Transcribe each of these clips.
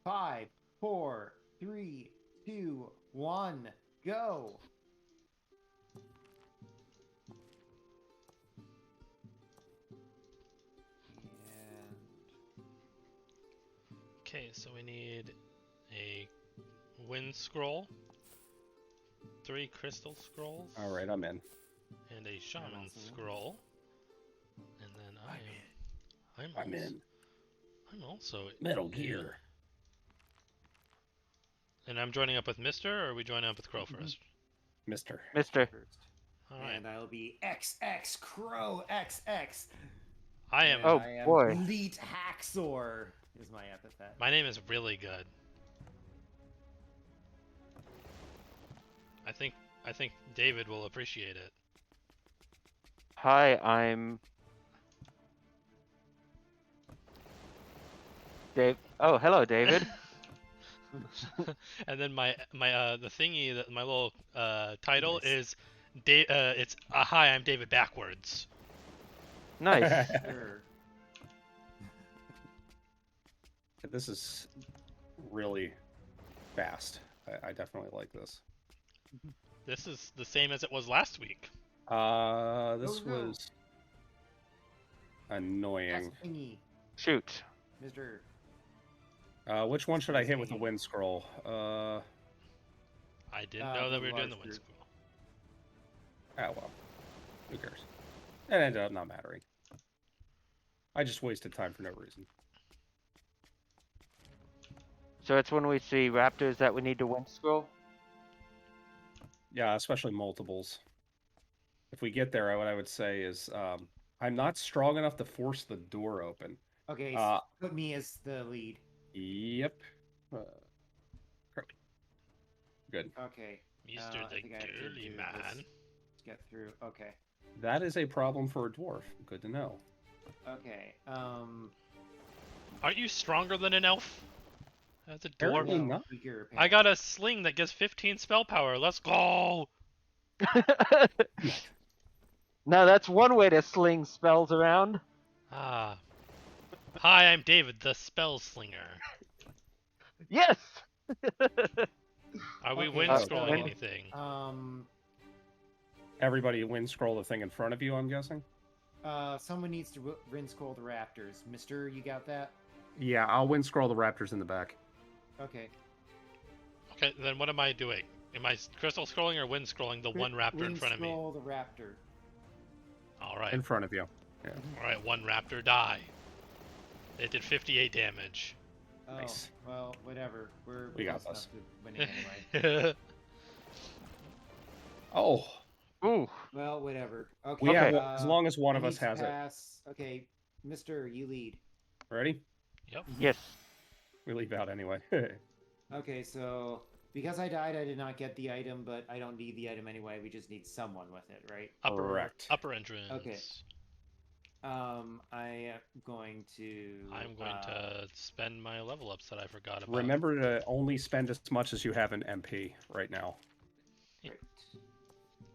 5, 4, 3, 2, 1, go. And Okay, so we need a wind scroll, 3 crystal scrolls, All right, I'm in. and a shaman also in. scroll. And then I'm in. I'm also Metal in. Gear. And I'm joining up with Mister, or are we joining up with Crow first? Mister. Mister. first. All right. And I'll be XX Crow XX. I am. And Oh, I am boy. Elite Haxor is my epithet. My name is really good. I think David will appreciate it. Hi, I'm Dave. Oh, hello, David. And then my the thingy that my little title Nice. is it's hi, I'm David backwards. Nice. Sure. This is really fast. I definitely like this. This is the same as it was last week. This Go. was annoying. That's thingy, Shoot. Mr. Which one should I hit with the wind scroll? I didn't know that we were doing the large wind group. scroll. Ah, well. Who cares? It ended up not mattering. I just wasted time for no reason. So it's when we see raptors that we need to wind scroll? Yeah, especially multiples. If we get there, what I would say is I'm not strong enough to force the door open. Okay, so put me as the lead. Yep. Good. Okay. Mr. I the think I have to girly do man. this to get through. Okay. That is a problem for a dwarf. Good to know. Okay. Aren't you stronger than an elf? As a Apparently dwarf. not. Weaker, I got a sling that gives 15 spell power. Let's go! Now that's one way to sling spells around. Ah. Hi, I'm David, the spell slinger. Yes! Are we Okay, wind scrolling so- anything? Everybody wind scroll the thing in front of you, I'm guessing? Someone needs to wind scroll the raptors. Mister, you got that? Yeah, I'll wind scroll the raptors in the back. Okay. Okay, then what am I doing? Am I crystal scrolling or wind scrolling the one raptor in front of me? Wind scroll the raptor. Alright. In front of you. Yeah. Alright, one raptor die. It did 58 damage. Oh, Nice. well, whatever. We got close this. enough to winning anyway. Oh, Ooh. Well, whatever. Okay. we have, Okay. as long as one I of us need to has it. pass. Okay, Mister, you lead. Ready? Yep. Yes. We leave out anyway. Okay, so because I died, I did not get the item, but I don't need the item anyway. We just need someone with it, right? Correct. Upper entrance. Okay. I am going to. I'm going to spend my level ups that I forgot about. Remember to only spend as much as you have in MP right now. Right.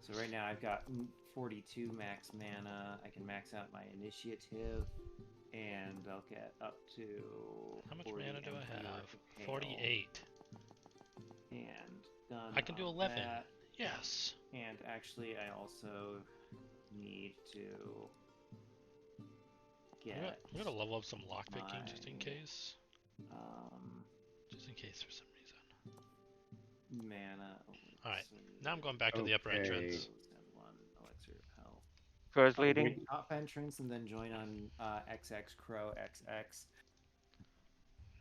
So right now I've got 42 max mana. I can max out my initiative, and I'll get up to. How much 40 mana do I MP have? with Hail. 48. And done. I can do on 11. that. Yes. And actually, I also need to get. I'm gonna level up some lockpicking just in my, case. Um, Just in case for some reason. mana. Alright, now I'm going back to the upper Okay. entrance. And one elixir of hell. Crow's leading. Top entrance and then join on XX Crow XX.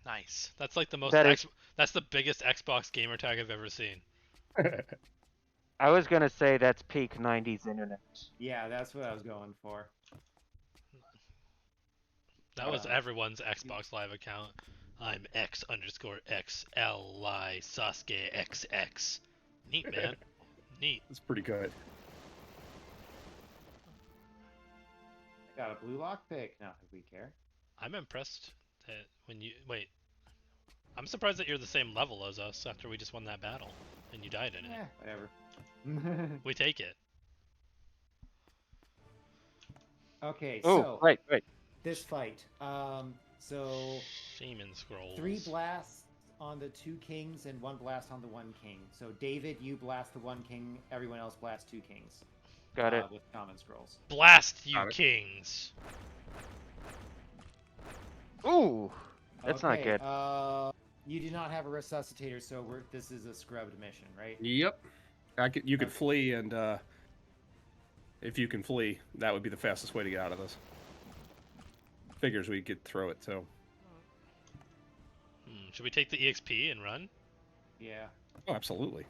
Nice. That's like the most. That is- That's the biggest Xbox gamer tag I've ever seen. I was gonna say that's peak 90s internet. Yeah, that's what I was going for. That was everyone's Xbox Live account. I'm X_XLI Sasuke XX. Neat, man. Neat. It's pretty good. I got a blue lockpick. Not if we care. I'm impressed that when you wait. I'm surprised that you're the same level as us after we just won that battle and you died in it. Yeah, whatever. We take it. Okay, Oh, so right. this fight. So Shaman scrolls. 3 blasts on the 2 kings and 1 blast on the 1 king. So David, you blast the 1 king. Everyone else blast 2 kings. Got it. With common scrolls. Blast you Got it. kings. Ooh, that's not Okay, good. You do not have a resuscitator, so this is a scrubbed mission, right? Yep. You could Okay. flee, and if you can flee, that would be the fastest way to get out of this. Figures we could throw it too. Should we take the EXP and run? Yeah. Oh, absolutely.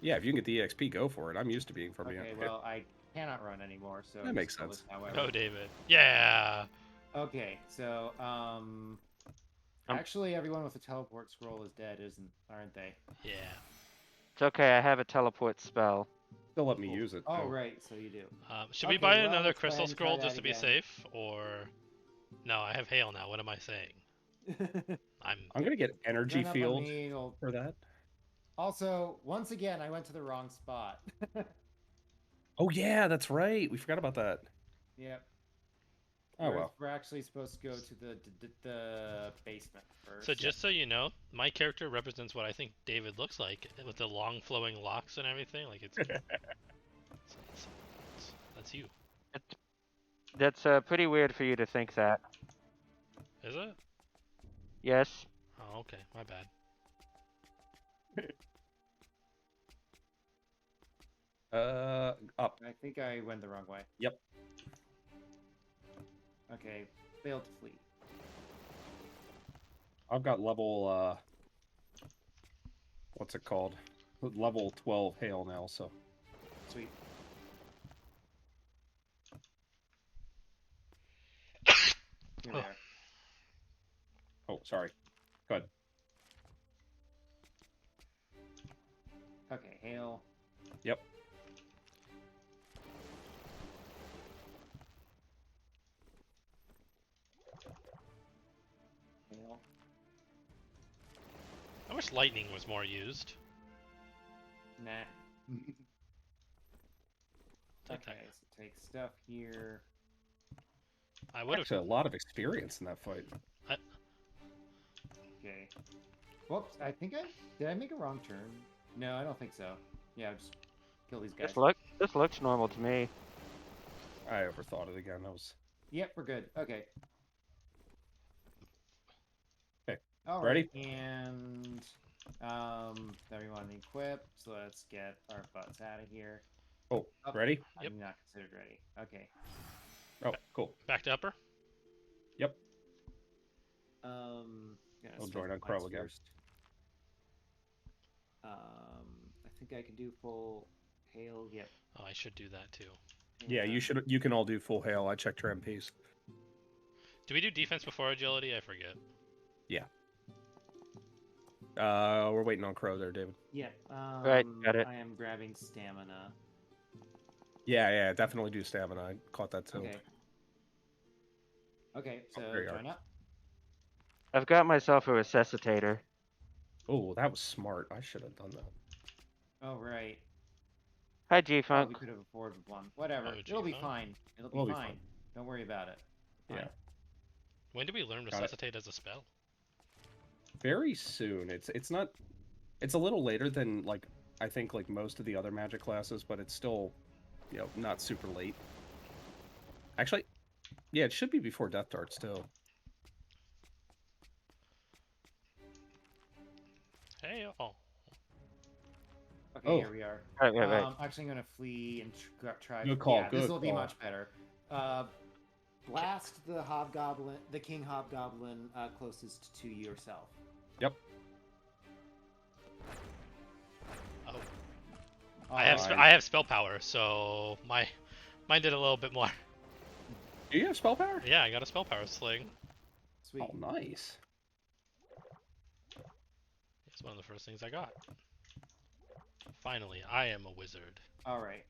Yeah, if you can get the EXP, go for it. I'm used to being from Okay, here. well, I cannot run anymore, so That makes just go sense. with how I Go, run. David. Yeah. Okay, so actually, everyone with a teleport scroll is dead, aren't they? Yeah. It's okay. I have a teleport spell. Still let me Cool. use it. Oh, too. right, so you do. Should we Okay, buy well, another let's go crystal ahead and try scroll that just to be again. safe, or no? I have hail now. What am I saying? I'm I'm gonna get energy Run up on field me, it'll- for that. Also, once again, I went to the wrong spot. Oh yeah, that's right. We forgot about that. Yep. Oh well. We're actually supposed to go to the basement first. so just so you know, my character represents what I think David looks like with the long flowing locks and everything. Like that's you. That's pretty weird for you to think that. Is it? Yes. Oh, okay. My bad. Up. I think I went the wrong way. Yep. Okay, failed to flee. I've got level what's it called? Level 12 hail now, so Sweet. You're Oh. there. oh sorry. Go ahead. Okay, hail. Yep. Hail. I wish lightning was more used. Nah. Take that. Okay, so take stuff here. I would have. Actually, a lot of experience in that fight. Okay. Whoops, I think did I make a wrong turn? No, I don't think so. Yeah, just kill these guys. This looks normal to me. I overthought it again. That was Yep, we're good. Okay. Okay. All Ready? right, and everyone equipped. So let's get our butts out of here. Oh, Oh, ready? Yep. I'm not considered ready. Okay. Oh, cool. Back to upper. Yep. Gonna I'll spend join on points Crow again. first. I think I can do full hail. Yep. Oh, I should do that too. Yeah, you should. You can all do full hail. I checked your MPs. Do we do defense before agility? I forget. We're waiting on Crow there, David. Yeah. Right, got it. I am grabbing stamina. Yeah, definitely do stamina. I caught that too. Okay. Okay, so there you are. join up. I've got myself a resuscitator. Oh, that was smart. I should have done that. Oh right. Hi, Oh, G-Funk. we could have afforded one. Whatever. Oh, It'll be G-Funk. fine. It'll be It'll be fine. fine. Don't worry about it. Yeah. Fine. When do we learn Got it. resuscitate as a spell? Very soon. It's not. It's a little later than like I think like most of the other magic classes, but it's still, not super late. Actually, yeah, it should be before Death Darts too. Hey, oh. Okay, Oh. here we are. Right. Actually, I'm gonna flee and try. Good call, Yeah, this good will be call. much better. Blast the hobgoblin, the king hobgoblin closest to yourself. Yep. Oh. All I have right. I have spell power, so mine did a little bit more. Do you have spell power? Yeah, I got a spell power sling. Sweet. Oh, nice. It's one of the first things I got. Finally, I am a wizard. All right.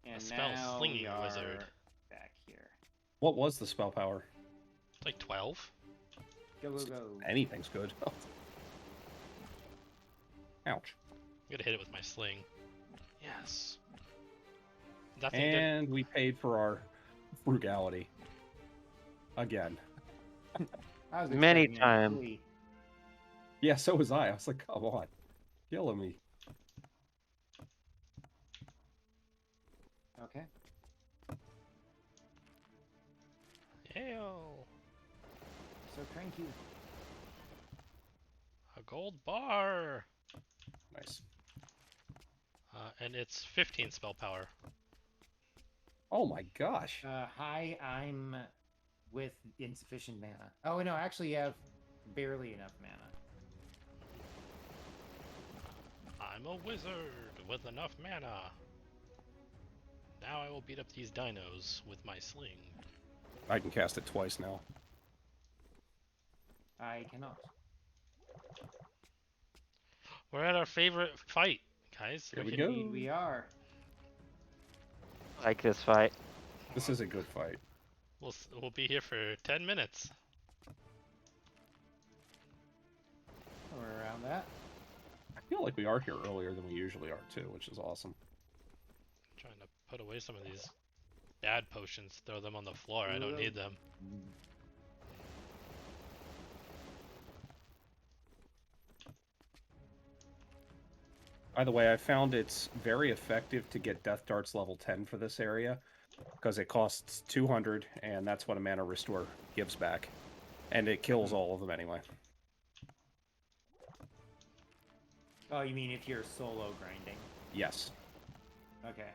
And spell now slinging we are wizard. back here. What was the spell power? It's like 12. Go go go. Anything's good. Ouch. I'm gonna hit it with my sling. Yes. That thing did. And we paid for our frugality. Again. I was Many expecting a times. flee. Yeah, so was I. I was like, come on, killing me. Okay. Ew. So cranky. A gold bar. Nice. And it's 15 spell power. Oh my gosh. Hi, I'm with insufficient mana. Oh no, actually, you have barely enough mana. I'm a wizard with enough mana. Now I will beat up these dinos with my sling. I can cast it twice now. I cannot. We're at our favorite fight, guys. Here we Indeed, go. we are. Like this fight. This is a good fight. We'll be here for 10 minutes. We're around that. I feel like we are here earlier than we usually are too, which is awesome. Trying to put away some of these bad potions, throw them on the floor. I don't need them. By the way, I found it's very effective to get Death Darts level 10 for this area, because it costs 200, and that's what a mana restore gives back. And it kills all of them anyway. Oh, you mean if you're solo grinding? Yes. Okay.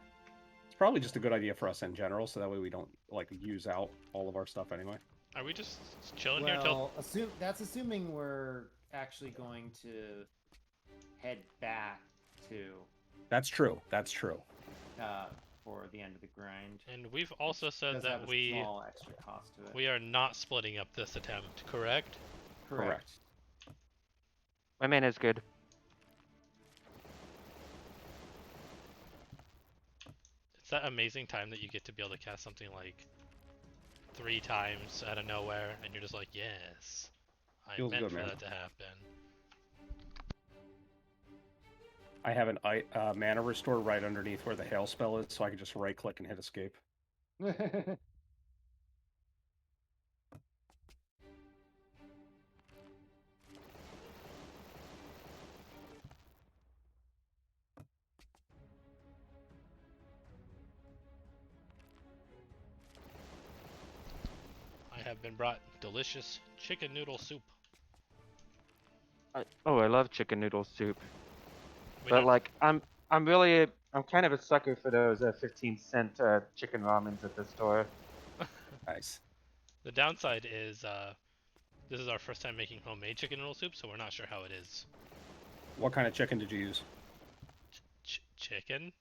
It's probably just a good idea for us in general, so that way we don't, like, use out all of our stuff anyway. Are we just chilling here till... Well, that's assuming we're actually going to head back to That's true. That's true. for the end of the grind. And we've also said Does that have a small extra cost to it. we are not splitting up this attempt, correct? Correct. My mana is good. It's that amazing time that you get to be able to cast something like 3 times out of nowhere, and you're just like, yes, I Feels meant good, for man. that to happen. I have an mana restore right underneath where the hail spell is, so I can just right click and hit escape. I have been brought delicious chicken noodle soup. I love chicken noodle soup. We But don't- like, I'm kind of a sucker for those 15-cent chicken ramens at the store. Nice. the downside is this is our first time making homemade chicken noodle soup, so we're not sure how it is. What kind of chicken did you use? Chicken?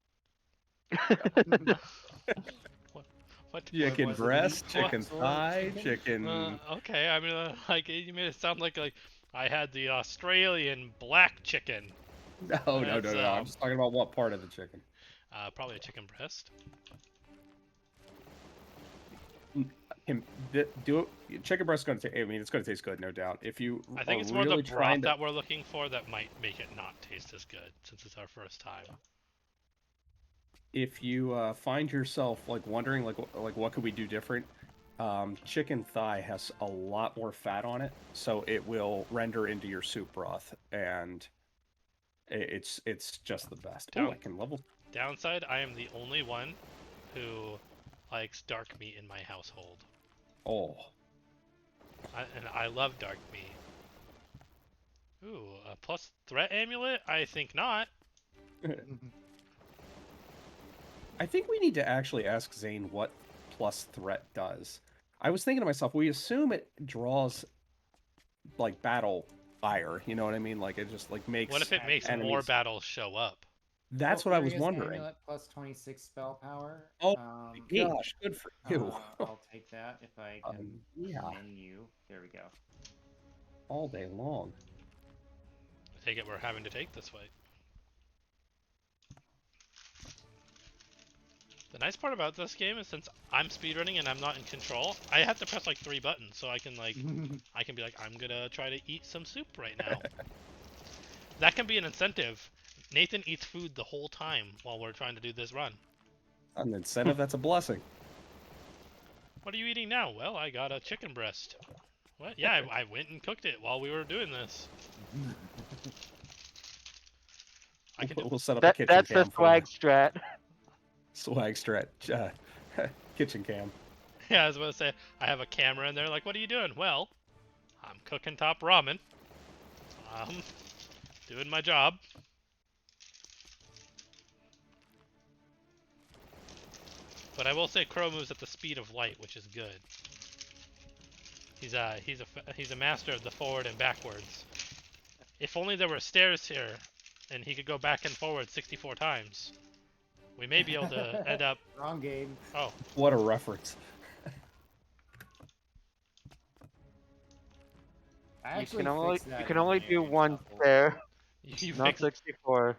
What? Chicken was it, breast, meat? chicken What? thigh, Chicken? chicken... Okay, I mean, like you made it sound like I had the Australian black chicken. No, That's, I'm just talking about what part of the chicken. Probably a chicken breast. Chicken breast is going to taste. I mean, it's going to taste good, no doubt. If you I think are it's more really the broth trying to, that we're looking for that might make it not taste as good, since it's our first time. if you find yourself like wondering, like what could we do different? Chicken thigh has a lot more fat on it, so it will render into your soup broth, and it's just the best. Oh, I can level. Downside, I am the only one who likes dark meat in my household. Oh, And I love dark meat. Ooh, a plus threat amulet? I think not. I think we need to actually ask Zane what plus threat does. I was thinking to myself, we assume it draws like battle ire, you know what I mean? Like it just like makes. What if it makes more enemies- battles show up? That's what I was Furious wondering. Amulet plus 26 spell power. Oh, Neat. Gosh, good for you. I'll take that if I can Yeah, menu. There we go. all day long. I take it we're having to take this fight. The nice part about this game is since I'm speedrunning and I'm not in control, I have to press like 3 buttons, so I can I can be like, I'm gonna try to eat some soup right now. That can be an incentive. Nathan eats food the whole time while we're trying to do this run. An incentive, that's a blessing. What are you eating now? Well, I got a chicken breast. What? Yeah, I went and cooked it while we were doing this. I can do. We'll set up a kitchen That's cam a for swag you. strat. Swag strat. Kitchen cam. Yeah, I was about to say, I have a camera in there. Like, what are you doing? Well, I'm cooking top ramen. Doing my job. But I will say Crow moves at the speed of light, which is good. He's a master of the forward and backwards. If only there were stairs here, and he could go back and forward 64 times. We may be able to end up. Wrong game. Oh, What a reference. I You actually can only fixed that you can in only do Lunarian one Shuffle. stair, you not fix 64.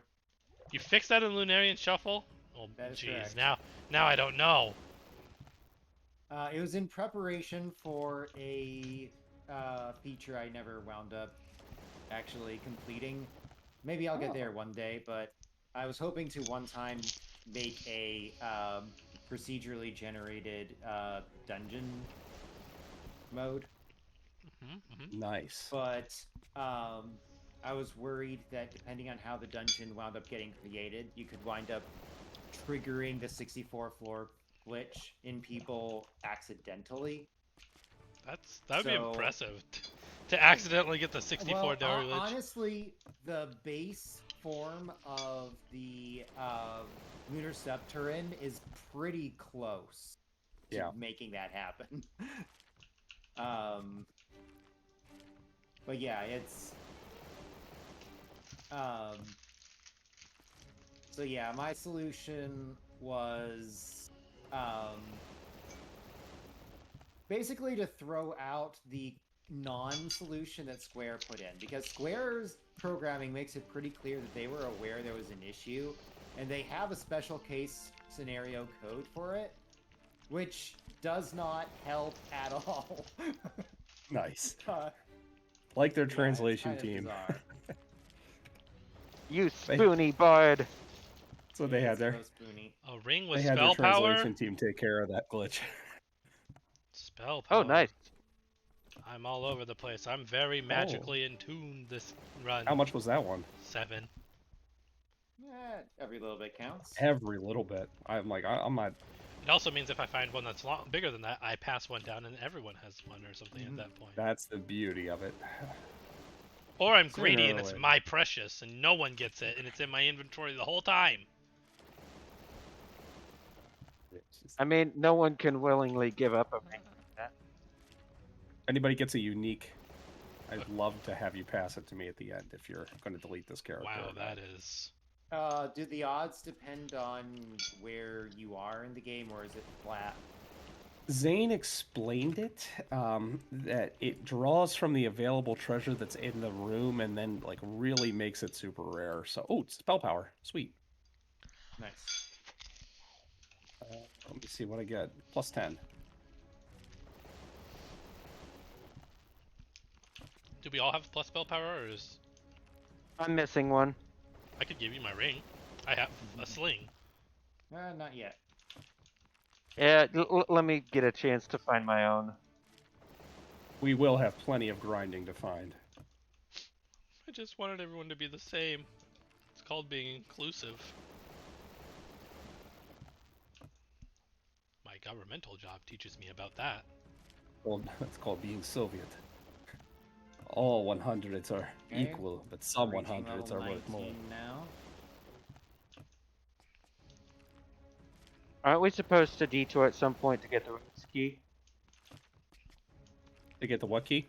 you fix that in Lunarian Shuffle? Oh, That is jeez. correct. Now I don't know. It was in preparation for a feature I never wound up actually completing. Maybe I'll get there one day, but I was hoping to one time make a procedurally generated dungeon mode, Nice. but I was worried that depending on how the dungeon wound up getting created, you could wind up triggering the 64 floor glitch in people accidentally. That'd be So- impressive to accidentally get the 64 Well, Dory Lich. honestly, the base form of the lunar subterrane is pretty close to Yeah. making that happen. But yeah, it's so yeah, my solution was basically to throw out the non-solution that Square put in, because Square's programming makes it pretty clear that they were aware there was an issue, and they have a special case scenario code for it, which does not help at all. Nice. Uh, Like their yeah, it's translation kinda team. bizarre. You spoony bard. That's what they Yeah, had it's there. gross, Booney. A ring They with had spell their power. translation team take care of that glitch. Spell power. Oh, nice. I'm all over the place. I'm very magically in tune this run. How much was that one? 7. Every little bit counts. Every little bit. I'm like, I'm not. It also means if I find one that's bigger than that, I pass one down and everyone has one or something at that point. That's the beauty of it. Or I'm Sooner greedy or and it's later. my precious and no one gets it and it's in my inventory the whole time. It's just- I mean, no one can willingly give up a ring like that. anybody gets a unique, I'd love to have you pass it to me at the end if you're going to delete this character. Wow, or not. that is. Do the odds depend on where you are in the game, or is it flat? Zane explained it, that it draws from the available treasure that's in the room and then like really makes it super rare. So, oh, spell power, sweet. Nice. Let me see what I get. Plus 10. Do we all have plus spell power or is. I'm missing one. I could give you my ring. I have a sling. Not yet. Yeah, let me get a chance to find my own. We will have plenty of grinding to find. I just wanted everyone to be the same. It's called being inclusive. My governmental job teaches me about that. Well, it's called being Soviet. All 100s are Okay. equal, but some Reaching 100s level are worth more. 19 now. Aren't we supposed to detour at some point to get the key? To get the what key?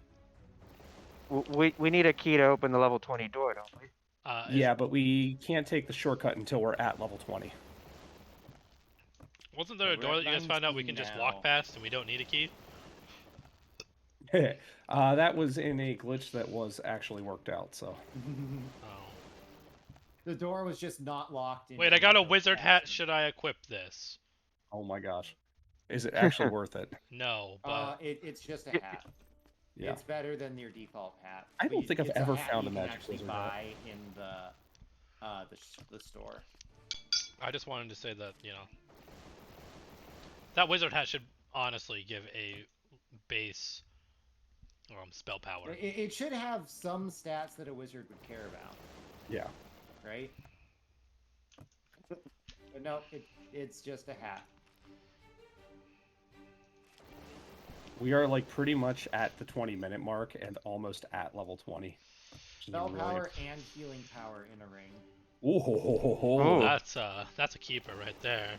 We need a key to open the level 20 door, don't we? Yeah, but we can't take the shortcut until we're at level 20. Wasn't there a We're door at that you guys found out we 19 can just now. walk past and we don't need a key? That was in a glitch that was actually worked out, so. Oh. The door was just not locked in. Wait, I got a any wizard hat. fashion. Should I equip this? Oh my gosh. Is it actually worth it? No, but It's just a Y- hat. Yeah. It's better than your default hat. I But don't think I've it's a ever hat found you a can magic actually wizard hat. buy in the store. I just wanted to say that, that wizard hat should honestly give a base spell power. It should have some stats that a wizard would care about, Yeah. right? But no, it's just a hat. We are like pretty much at the 20-minute mark and almost at level 20. which is Spell really- power and healing power in a ring. Ooh, ho, ho, ho, ho. Oh. That's a keeper right there.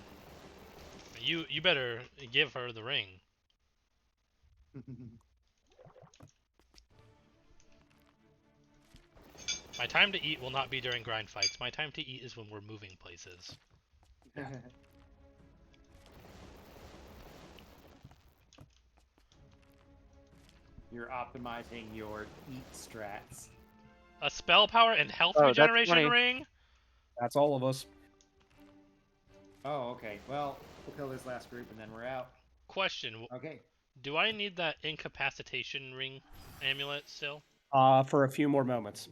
You better give her the ring. My time to eat will not be during grind fights. My time to eat is when we're moving places. You're optimizing your eat strats. A spell power and health Oh, that's regeneration funny. ring? That's all of us. Oh, okay. Well, we'll kill this last group and then we're out. Question, Okay. do I need that incapacitation ring amulet still? For a few more moments.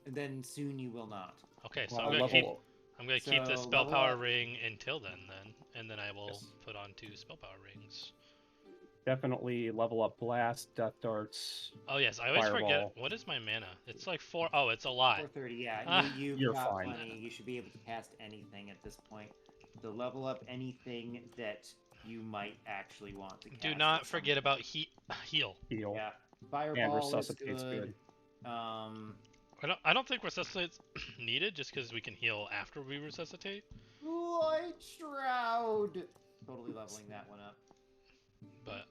And then soon you will not. Okay, so Well, I'm gonna level- keep this So, spell level power up. ring until then, and then I will Yes. put on 2 spell power rings. Definitely level up blast, death darts. Oh yes, I always Fireball. forget. What is my mana? It's like 4. Oh, it's a lot. 430, yeah. Ah. You've You're got fine. plenty. You should be able to cast anything at this point. So level up anything that you might actually want to cast. Do at not some forget point. about heal. Heal. Yeah. And Fireball is resuscitate's good. good. I don't think resuscitate's needed just because we can heal after we resuscitate. Light Shroud! Totally leveling that one up. But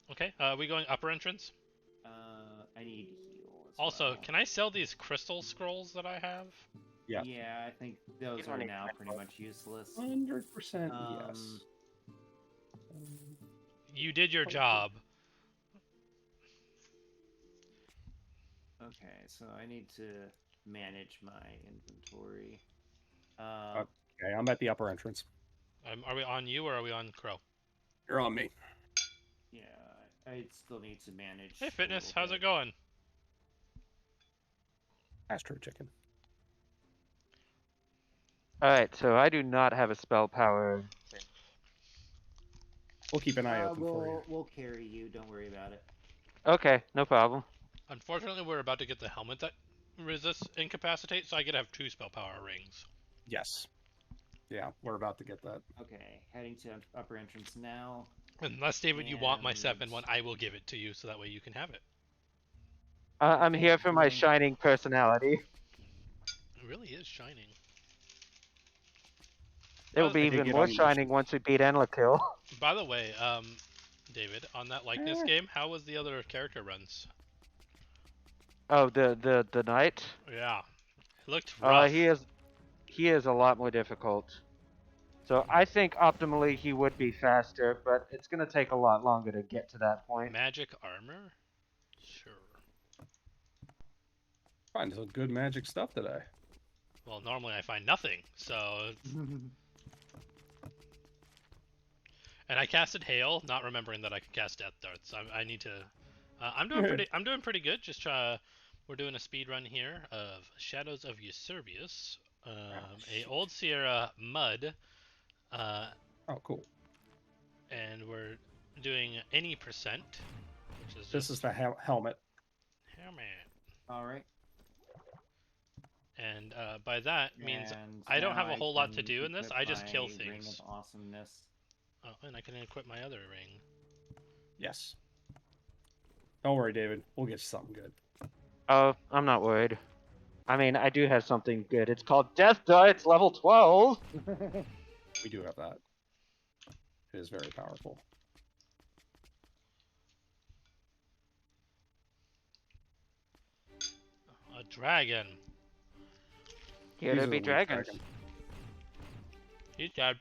okay, we going upper entrance. I need heal as Also, well. can I sell these crystal scrolls that I have? Yeah. Yeah, I think those don't are need now that pretty much. much useless. 100% yes. You did your job. Okay, so I need to manage my inventory. Okay, I'm at the upper entrance. Are we on you or are we on Crow? You're on me. Yeah, I still need to manage. Hey, a Fitness, little how's bit. it going? Astro Chicken. Alright, so I do not have a spell power. We'll keep an eye open for you. We'll carry you. Don't worry about it. Okay, no problem. Unfortunately, we're about to get the helmet that resists incapacitate, so I get to have 2 spell power rings. Yes. Yeah, we're about to get that. Okay, heading to upper entrance now. Unless, David, you want my And- 7 one, I will give it to you so that way you can have it. I'm here for my Yeah. shining personality. It really is shining. It will I be did even get more on the shining once we beat Enlakill. By the way, David, on that likeness game, how was the other character runs? Oh, the knight? Yeah, it looked rough. He is a lot more difficult. So I think optimally he would be faster, but it's gonna take a lot longer to get to that point. Magic armor? Sure. Find some good magic stuff today. Well, normally I find nothing, so... And I casted Hail, not remembering that I could cast Death Darts. I need to... I'm doing pretty good. Just we're doing a speed run here of Shadows of Eusebius, a Old Sierra Mud, Oh, cool. and we're doing any percent, which is This is the helmet. helmet. All right. And by that means And I don't have now a whole lot to can do in this. equip I just kill my Ring things. of Awesomeness. Oh, and I can equip my other ring. Yes. Don't worry, David. We'll get you something good. Oh, I'm not worried. I mean, I do have something good. It's called Death Darts level 12. We do have that. It is very powerful. A dragon. Here These to are be the weak dragons. dragon. He's dead.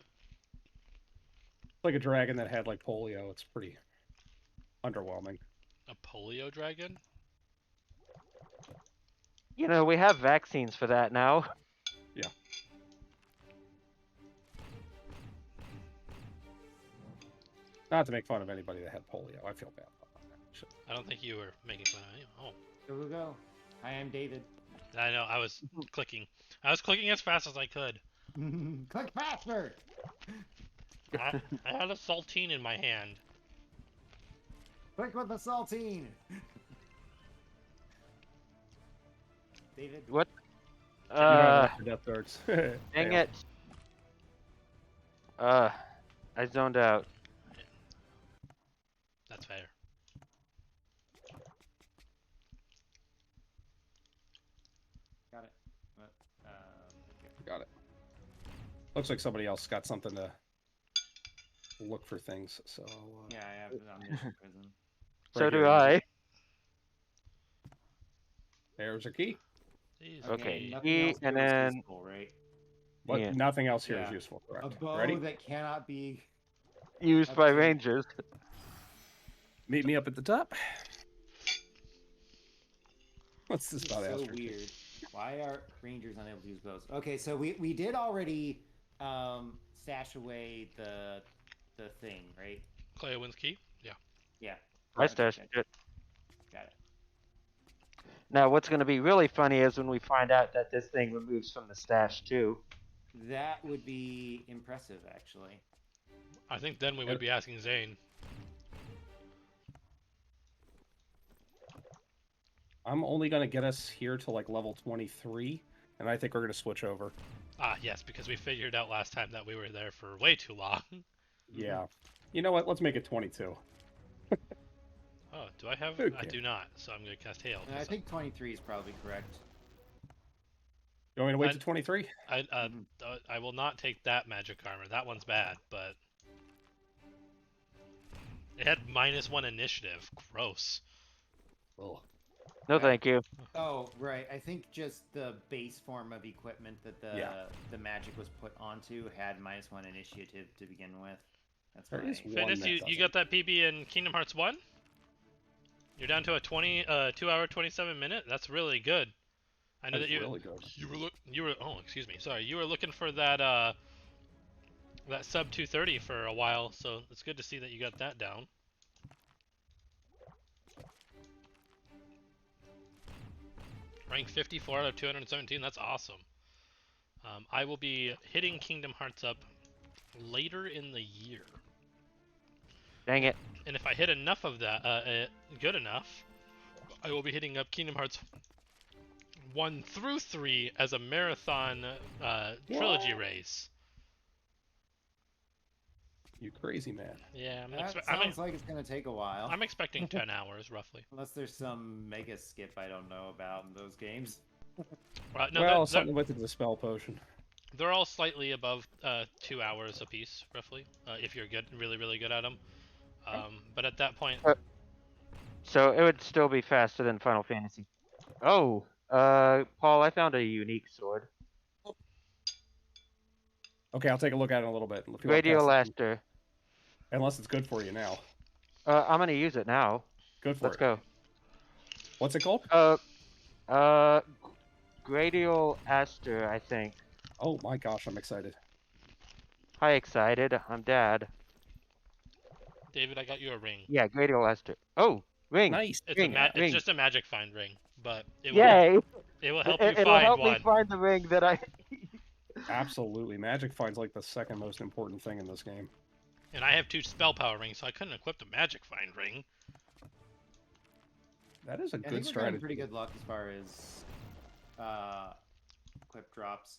It's like a dragon that had like polio. It's pretty underwhelming. A polio dragon? You know, we have vaccines for that now. Not to make fun of anybody that had polio. I feel bad about that. Shit. I don't think you were making fun of me. Oh, Go. Hi, I'm David. I know. I was clicking. I was clicking as fast as I could. Click faster! I had a saltine in my hand. Quick with the saltine. David. What? You don't have enough for death darts. Dang Fail. it. I zoned out. That's fair. Got it. What? Okay. Got it. Looks like somebody else got something to look for things. So Yeah, I have it on Mission Prison. So right do here. I. There's a key. Jeez, Okay. nothing E, else and here is then- useful, right? What? Yeah. Nothing else here is Yeah. useful. A Correct. bow Ready? that cannot be. Used Up by to- rangers. Meet me up at the top. What's this This about is so Astro? weird. Why are rangers unable to use bows? Okay, so we did already stash away the thing, right? Cleo wins key. Yeah. Yeah. I Okay, stashed okay, it. got it. Now, what's going to be really funny is when we find out that this thing removes from the stash too. That would be impressive, actually. I think then we would be asking Zane. I'm only gonna get us here to like level 23, and I think we're gonna switch over. Ah, yes, because we figured out last time that we were there for way too long. Yeah. You know what? Let's make it 22. Oh, do I have? I Okay. do not, so I'm gonna cast Hail. And I 'cause think 23 is probably correct. You want me to wait I- to 23? I will not take that magic armor. That one's bad, but it had -1 initiative. Gross. Oh. No, thank you. Oh, right. I think just the base form of equipment that Yeah. the magic was put onto had -1 initiative to begin with. That's There why. is one Fitness, that you doesn't. got that PB in Kingdom Hearts 1? You're down to a 2 hour 27 minute. That's really good. I know That's that you really good. you were oh, excuse me. Sorry. You were looking for that that sub 230 for a while, so it's good to see that you got that down. Rank 54 out of 217. That's awesome. I will be hitting Kingdom Hearts up later in the year. Dang it. And if I hit enough of that, good enough, I will be hitting up Kingdom Hearts 1 through 3 as a marathon trilogy race. You crazy man. Yeah, That sounds like it's gonna take a while. I'm expecting 10 hours roughly. Unless there's some mega skip I don't know about in those games. No, Well, something with the dispel potion. they're all slightly above 2 hours apiece, roughly, if you're good, really good at them. But at that point, So it would still be faster than Final Fantasy. Oh, Paul, I found a unique sword. Okay, I'll take a look at it in a little bit. If you want to Radio pass it- Laster. Unless it's good for you now. I'm gonna use it now. Good for Let's it. go. What's it called? Gradial Aster, I think. Oh my gosh, I'm excited. Hi, excited. I'm Dad. David, I got you a ring. Yeah, Gradial Aster. Oh, ring. Nice. It's Ring, it's ring. just a magic find ring, but it Yay! will help you It'll find help one. me find the ring that I. Absolutely. Magic Find's like the second most important thing in this game. And I have 2 spell power rings, so I couldn't equip the magic find ring. That is a I good think we're getting strategy. pretty good luck as far as equip drops.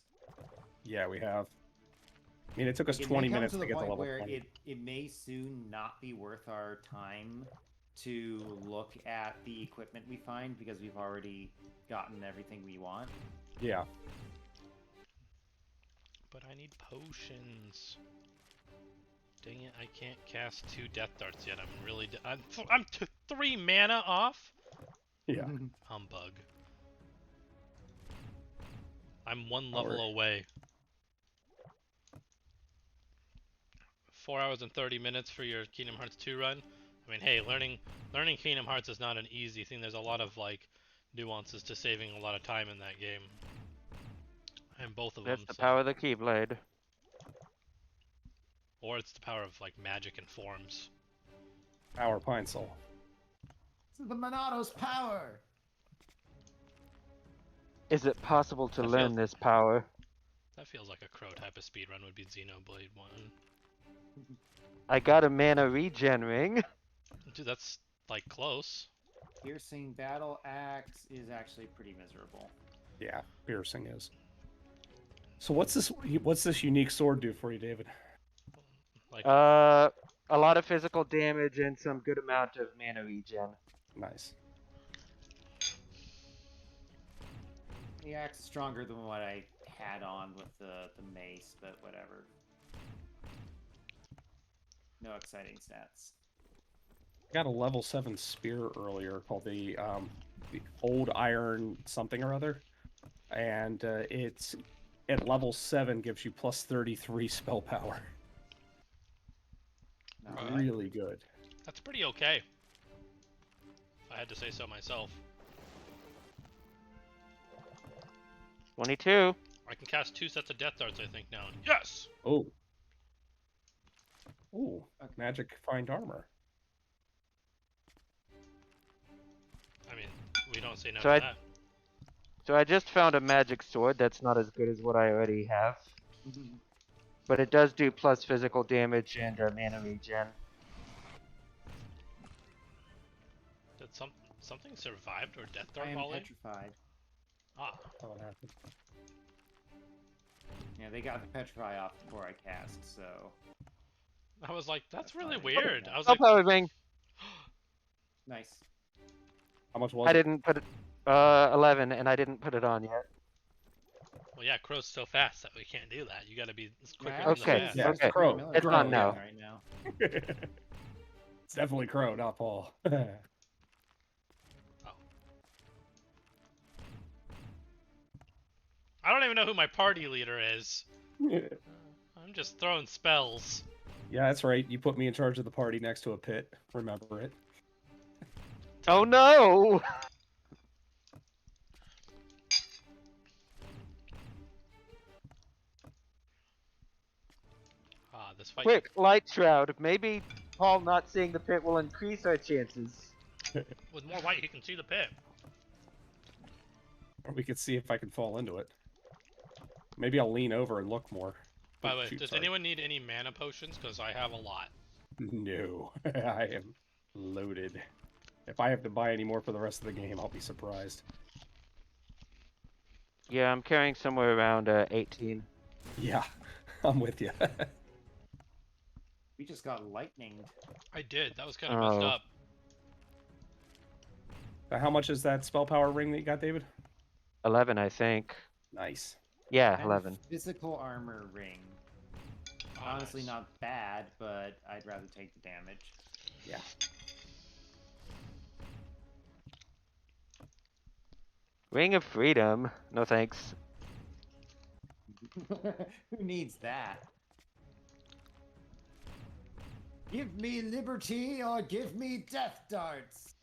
Yeah, we have. I mean, it took us Like, it 20 may come minutes to to the get to point level where 20. it may soon not be worth our time to look at the equipment we find because we've already gotten everything we want. Yeah. But I need potions. Dang it, I can't cast 2 death darts yet. I'm really I'm 3 mana off. Yeah. Humbug. I'm 1 Alright. level away. 4 hours and 30 minutes for your Kingdom Hearts 2 run. I mean, hey, learning Kingdom Hearts is not an easy thing. There's a lot of like nuances to saving a lot of time in that game. And both of That's them. the so- power of the Keyblade. Or it's the power of like magic and forms. Power Pine Soul. This is the Monato's power. Is it possible to I learn feel- this power? That feels like a Crow type of speedrun would be Xenoblade 1. I got a mana regen ring. Dude, that's like close. Piercing battle axe is actually pretty miserable. Yeah, piercing is. So what's this unique sword do for you, David? Like A lot of physical damage and some good amount of mana regen. Nice. The axe is stronger than what I had on with the mace, but whatever. No exciting stats. I got a level 7 spear earlier called the old iron something or other, and it's at level 7 gives you plus 33 spell power. Not Right. bad. Really good. that's pretty okay. If I had to say so myself. 22. I can cast 2 sets of Death Darts, I think now. Yes. Oh. Ooh, Okay. magic find armor. I mean, we don't say no So to I- that. So I just found a magic sword that's not as good as what I already have. But it does do plus physical damage and mana regen. Did something survived or Death I Dart am fall in? petrified. Ah, Oh, what happened? Yeah, they got the petrify off before I cast, so I was like, that's That's really fine. weird. I was Spell like, power ring. nice. How much was I it? didn't put it. 11, and I didn't put it on yet. well, yeah, Crow's so fast that we can't do that. You gotta be quicker Yeah, than Okay, the fast. Yeah, okay. Crow. It's on now. Right now. It's definitely Crow, not Paul. I don't even know who my party leader is. I'm just throwing spells. Yeah, that's right. You put me in charge of the party next to a pit. Remember it. Oh no! Ah, this fight. Quick, light shroud. Maybe Paul not seeing the pit will increase our chances. With more light, he can see the pit. Or we could see if I can fall into it. Maybe I'll lean over and look more. By Oh, the way, shoot, does sorry. anyone need any mana potions? Because I have a lot. No, I am loaded. If I have to buy any more for the rest of the game, I'll be surprised. Yeah, I'm carrying somewhere around 18. Yeah, I'm with you. We just got lightninged. I did. That was kind of messed Oh. up. How much is that spell power ring that you got, David? 11, I think. Nice. Yeah, And 11. physical armor ring. Oh, Honestly, nice. not bad, but I'd rather take the damage. Yeah. Ring of Freedom. No thanks. Who needs that? Give me liberty or give me death darts.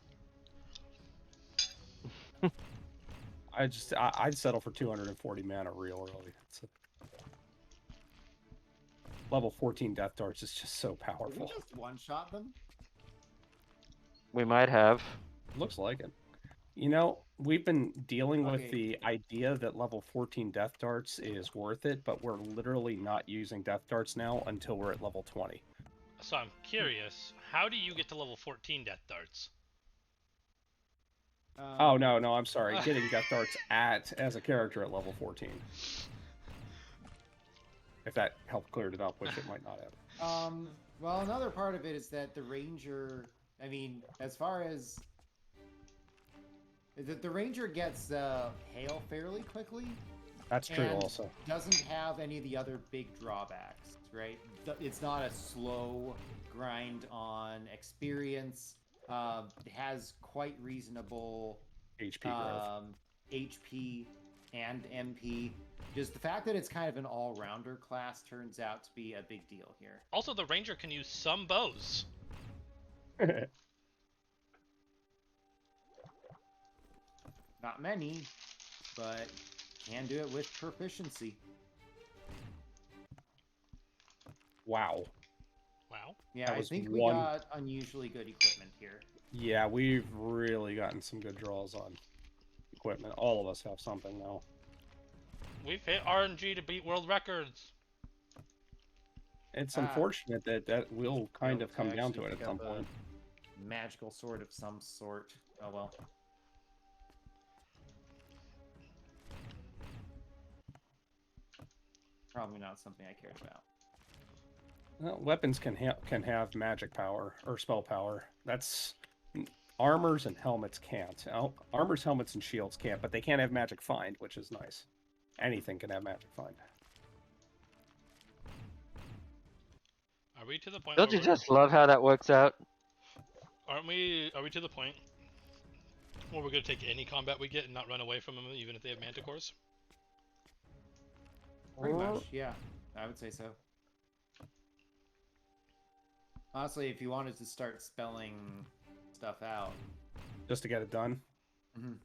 I'd settle for 240 mana real early. Level 14 Death Darts is just so Did we powerful. just one-shot them? We might have. Looks like it. You know, we've been dealing with Okay. the idea that level 14 Death Darts is worth it, but we're literally not using Death Darts now until we're at level 20. So I'm curious, how do you get to level 14 Death Darts? Oh, no, I'm sorry. Getting Death Darts as a character at level 14. If that helped clear it up, which it might not have. Well, another part of it is that the ranger. I mean, as far as the ranger gets hail fairly quickly. That's true And also. doesn't have any of the other big drawbacks, right? It's not a slow grind on experience. It has quite reasonable HP growth. HP and MP. Just the fact that it's kind of an all-rounder class turns out to be a big deal here. Also, the ranger can use some bows. Not many, but can do it with proficiency. Wow. Wow. Yeah, That I was think we one- got unusually good equipment here. Yeah, we've really gotten some good draws on equipment. All of us have something now. We've hit RNG to beat world records. It's Ah. unfortunate that will kind Yo, of come I down to actually it at pick some up a- point. magical sword of some sort. Oh well. Probably not something I cared about. Well, weapons can have magic power or spell power. That's armors and helmets can't. Armors, helmets, and shields can't, but they can have magic find, which is nice. Anything can have magic find. Are we to the point Don't where you just love how that works out? Are we to the point where we're gonna take any combat we get and not run away from them, even if they have manticores? Pretty Well, much, yeah. I would say so. Honestly, if you wanted to start spelling stuff out, Just to get it done. Mhm.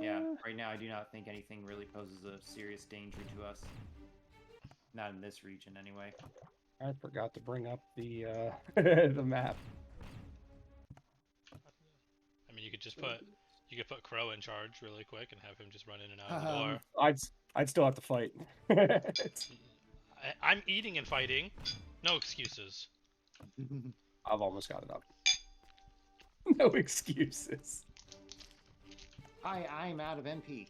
yeah, right now I do not think anything really poses a serious danger to us. Not in this region, anyway. I forgot to bring up the the map. I mean, you could put Crow in charge really quick and have him just run in and out of the door. I'd still have to fight. It's- I'm eating and fighting. No excuses. I've almost got it up. No excuses. Hi, I'm out of MP.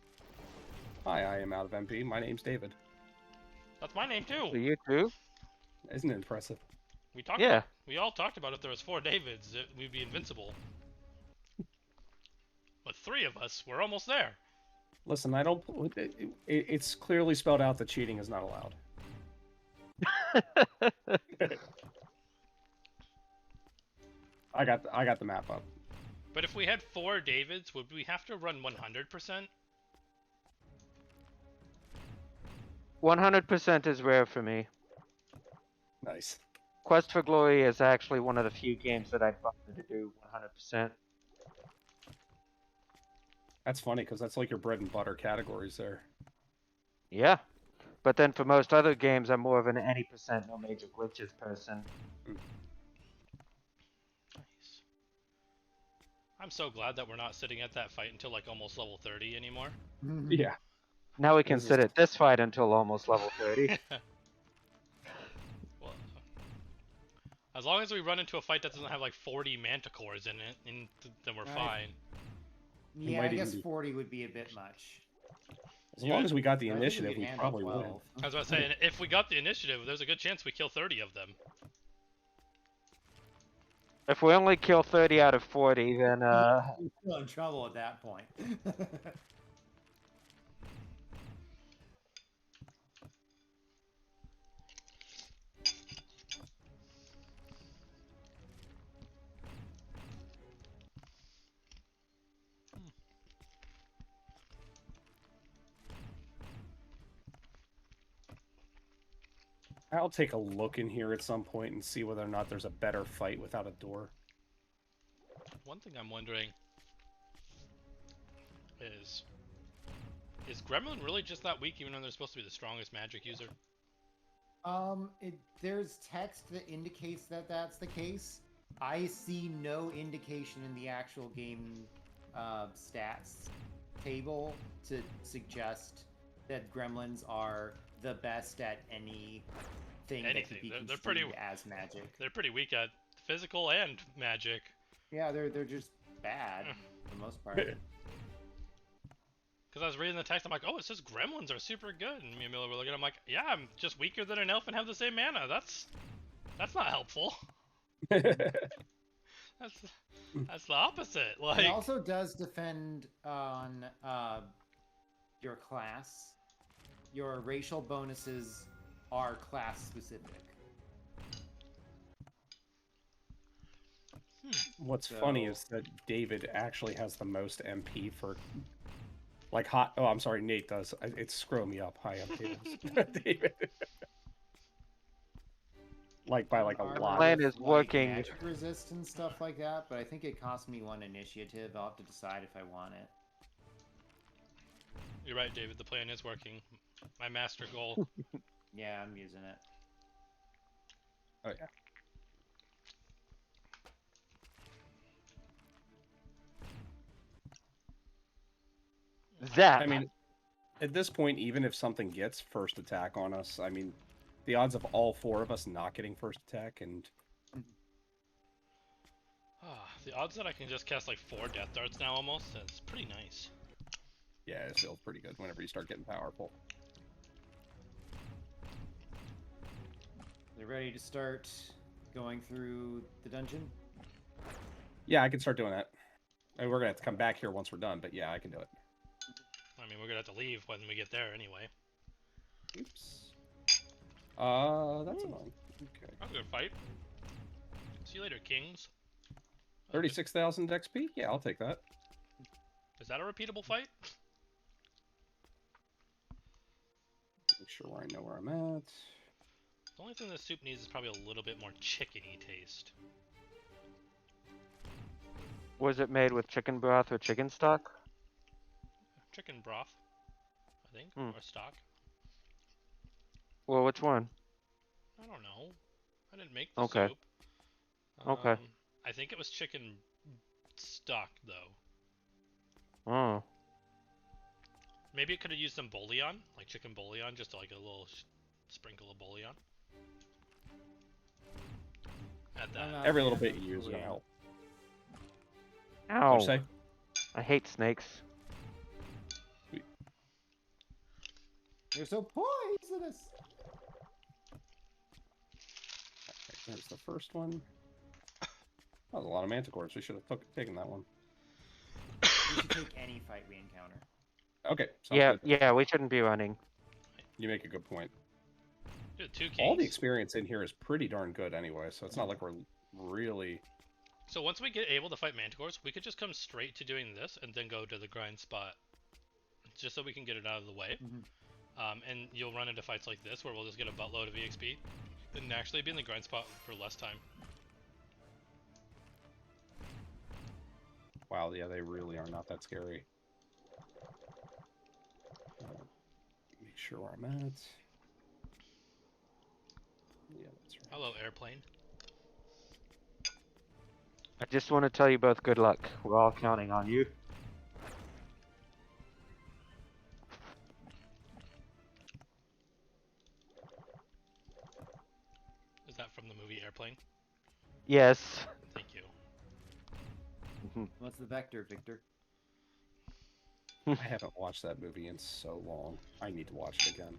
Hi, I am out of MP. My name's David. That's my name so too. you too? Isn't it impressive? Yeah. We all talked about if there was 4 Davids, we'd be invincible. But 3 of us, we're almost there. Listen, I don't. It's clearly spelled out that cheating is not allowed. I got the map up. But if we had 4 Davids, would we have to run 100%? 100% is rare for me. Nice. Quest for Glory is actually one of the few games that I'd bother to do 100%. That's funny because that's like your bread and butter categories there. Yeah. But then for most other games, I'm more of an any percent no major glitches person. Nice. I'm so glad that we're not sitting at that fight until like almost level 30 anymore. Yeah. Now we can This is- sit at this fight until almost level 30. Well, as long as we run into a fight that doesn't have like 40 manticores in it, then we're Right. fine. Yeah, might I guess even be- 40 would be a bit much. As long as we got the I think initiative, could we handle probably 12. win. I was about to say, and if we got the initiative, there's a good chance we kill 30 of them. If we only kill 30 out of 40, then You're still in trouble at that point. I'll take a look in here at some point and see whether or not there's a better fight without a door. One thing I'm wondering is Gremlin really just that weak, even though they're supposed to be the strongest magic user? There's text that indicates that that's the case. I see no indication in the actual game stats table to suggest that gremlins are the best at anything that could Anything. be They're pretty- construed as magic. They're pretty weak at physical and magic. Yeah, they're just bad for the most part. Because I was reading the text, I'm like, oh, it says gremlins are super good. And me and Miller were looking, I'm like, yeah, I'm just weaker than an elf and have the same mana. That's not helpful. That's the opposite. Like, It also does depend on your class. Your racial bonuses are class specific. What's funny is that David actually has the most MP for, like, hot. Oh, I'm sorry, Nate does. It's screwing me up. Hi, I'm David. David. Like by like a Armor lot. plan with, is like, working. magic resist and stuff like that, but I think it cost me 1 initiative. I'll have to decide if I want it. you're right, David. The plan is working. My master goal. Yeah, I'm using it. Oh yeah. Zap. I mean, at this point, even if something gets first attack on us, I mean, the odds of all 4 of us not getting first attack and The odds that I can just cast like 4 Death Darts now almost, that's pretty nice. Yeah, it feels pretty good whenever you start getting powerful. They're ready to start going through the dungeon. Yeah, I can start doing that. And we're gonna have to come back here once we're done, but yeah, I can do it. I mean, we're gonna have to leave when we get there anyway. Oops. That's annoying. Okay. That was a good fight. See you later, Kings. 36,000 XP? Yeah, I'll take that. Is that a repeatable fight? Make sure I know where I'm at. The only thing this soup needs is probably a little bit more chickeny taste. Was it made with chicken broth or chicken stock? Chicken broth, I think, Hmm. or stock. Well, which one? I don't know. I didn't make the Okay. soup. Okay. I think it was chicken stock though. Oh. Maybe it could have used some bouillon, like chicken bouillon, just like a little sprinkle of bouillon. Add that. I'm not Every a little fan bit of you use will bouillon. help. Ow. What'd you say? I hate snakes. They're so poisonous. Okay, there's the first one. That was a lot of manticores. We should have taken that one. We should take any fight we encounter. Okay, sounds Yeah, good. yeah, we shouldn't be running. You make a good point. Dude, 2 kings. All the experience in here is pretty darn good anyway, so it's not like we're really... So once we get able to fight manticores, we could just come straight to doing this and then go to the grind spot, just so we can get it out of the way. Mhm. And you'll run into fights like this where we'll just get a buttload of EXP and actually be in the grind spot for less time. Wow, yeah, they really are not that scary. Make sure where I'm at. Yeah, that's right. Hello, airplane. I just want to tell you both good luck. We're all counting on you. Is that from the movie Airplane? Yes. Thank you. What's the vector, Victor? I haven't watched that movie in so long. I need to watch it again.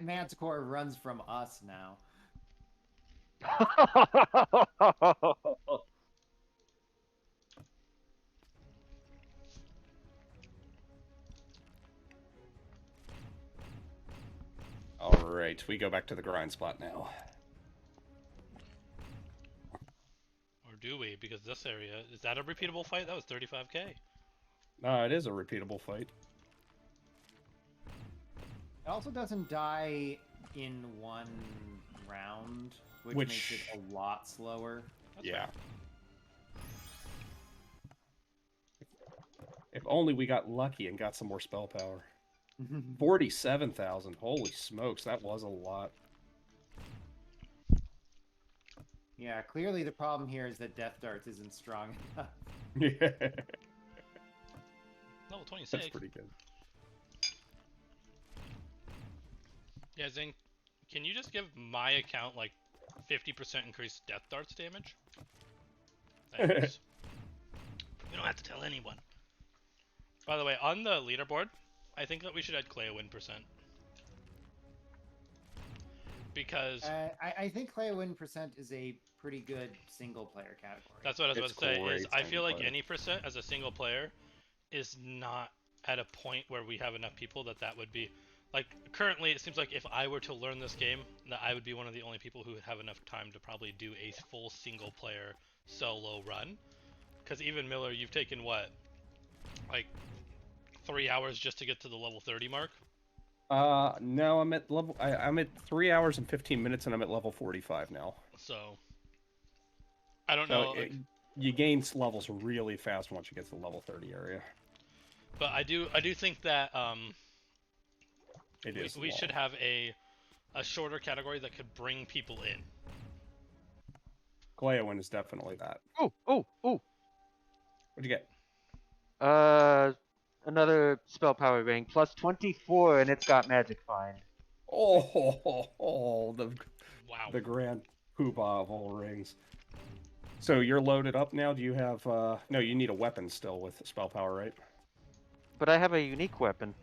Manticore runs from us now. Alright, we go back to the grind spot now. Or do we? Because this area, is that a repeatable fight? That was 35k. No, it is a repeatable fight. It also doesn't die in one round, which makes it a lot slower. That's Yeah. fair. If only we got lucky and got some more spell power. 47,000. Holy smokes, that was a lot. Yeah, clearly the problem here is that Death Darts isn't strong enough. Yeah, Level 26. that's pretty good. Yeah, Zing, can you just give my account like 50% increased death darts damage? Thanks. We don't have to tell anyone. By the way, on the leaderboard, I think that we should add Cleo win percent. Because I think Clay win percent is a pretty good single player category. that's what I was It's about to say, is great I feel like single-player. any percent as a single player is not at a point where we have enough people that would be... Like, currently, it seems like if I were to learn this game, that I would be one of the only people who would have enough time to probably do a full single-player solo run. Because even Miller, you've taken, what, like, 3 hours just to get to the level 30 mark? No, I'm at level. I'm at 3 hours and 15 minutes, and I'm at level 45 now. So, I don't So know, like, you gain levels really fast once you get to the level 30 area. but I do think that It is. we should have a shorter category that could bring people in. Gleowin is definitely that. Ooh, ooh, ooh. What'd you get? Another spell power ring plus 24, and it's got magic find. Oh, Wow. the grand poobah of all rings. So you're loaded up now. Do you have? No, you need a weapon still with spell power, right? But I have a unique weapon.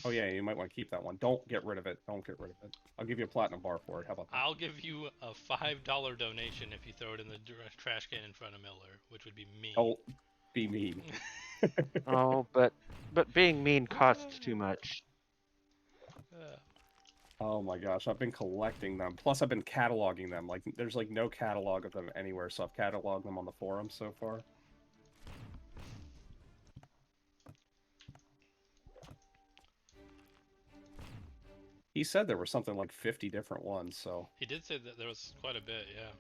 Oh yeah, you might want to keep that one. Don't get rid of it. Don't get rid of it. I'll give you a platinum bar for it. How about that? I'll give you a $5 donation if you throw it in the trash can in front of Miller, which would be me. Don't be mean. Oh, but being mean costs too much. Oh my gosh, I've been collecting them. Plus, I've been cataloging them. Like, there's like no catalog of them anywhere, so I've cataloged them on the forum so far. He said there were something like 50 different ones, so... He did say that there was quite a bit, yeah.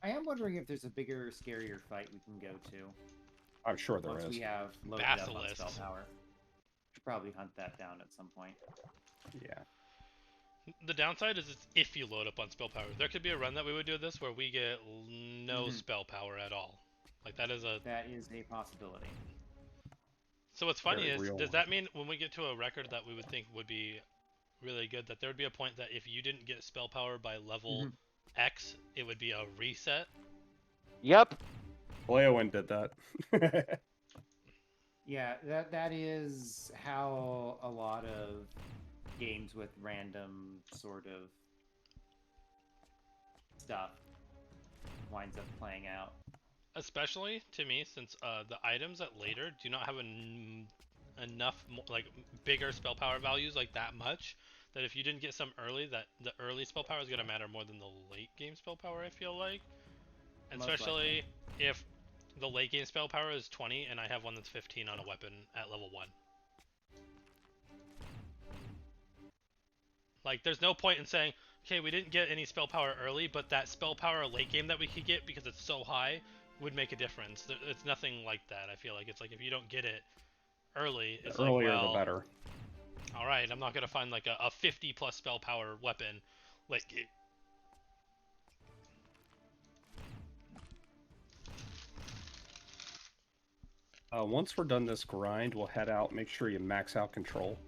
I am wondering if there's a bigger, scarier fight we can go to I'm sure there once is. we have loaded up on Basilisk. spell power. Should probably hunt that down at some point. Yeah. The downside is it's if you load up on spell power. There could be a run that we would do this where we get no spell power at all. Like that is a... That is a possibility. So what's funny Very is, real does one. that mean when we get to a record that we would think would be really good, that there would be a point that if you didn't get spell power by level X, it would be a reset? Yep. Leowen did that. Yeah, that is how a lot of games with random sort of stuff winds up playing out. Especially to me, since the items at later do not have enough like bigger spell power values like that much, that if you didn't get some early, that the early spell power is going to matter more than the late game spell power, I feel like. And Most especially if the late game spell power is 20 and I have one that's 15 on a weapon at level 1. Like, there's no point in saying, okay, we didn't get any spell power early, but that spell power late game that we could get because it's so high would make a difference. It's nothing like that. I feel like it's like if you don't get it early, it's The earlier like, well, the better. all right, I'm not gonna find like a 50 plus spell power weapon late game. Once we're done this grind, we'll head out. Make sure you max out control.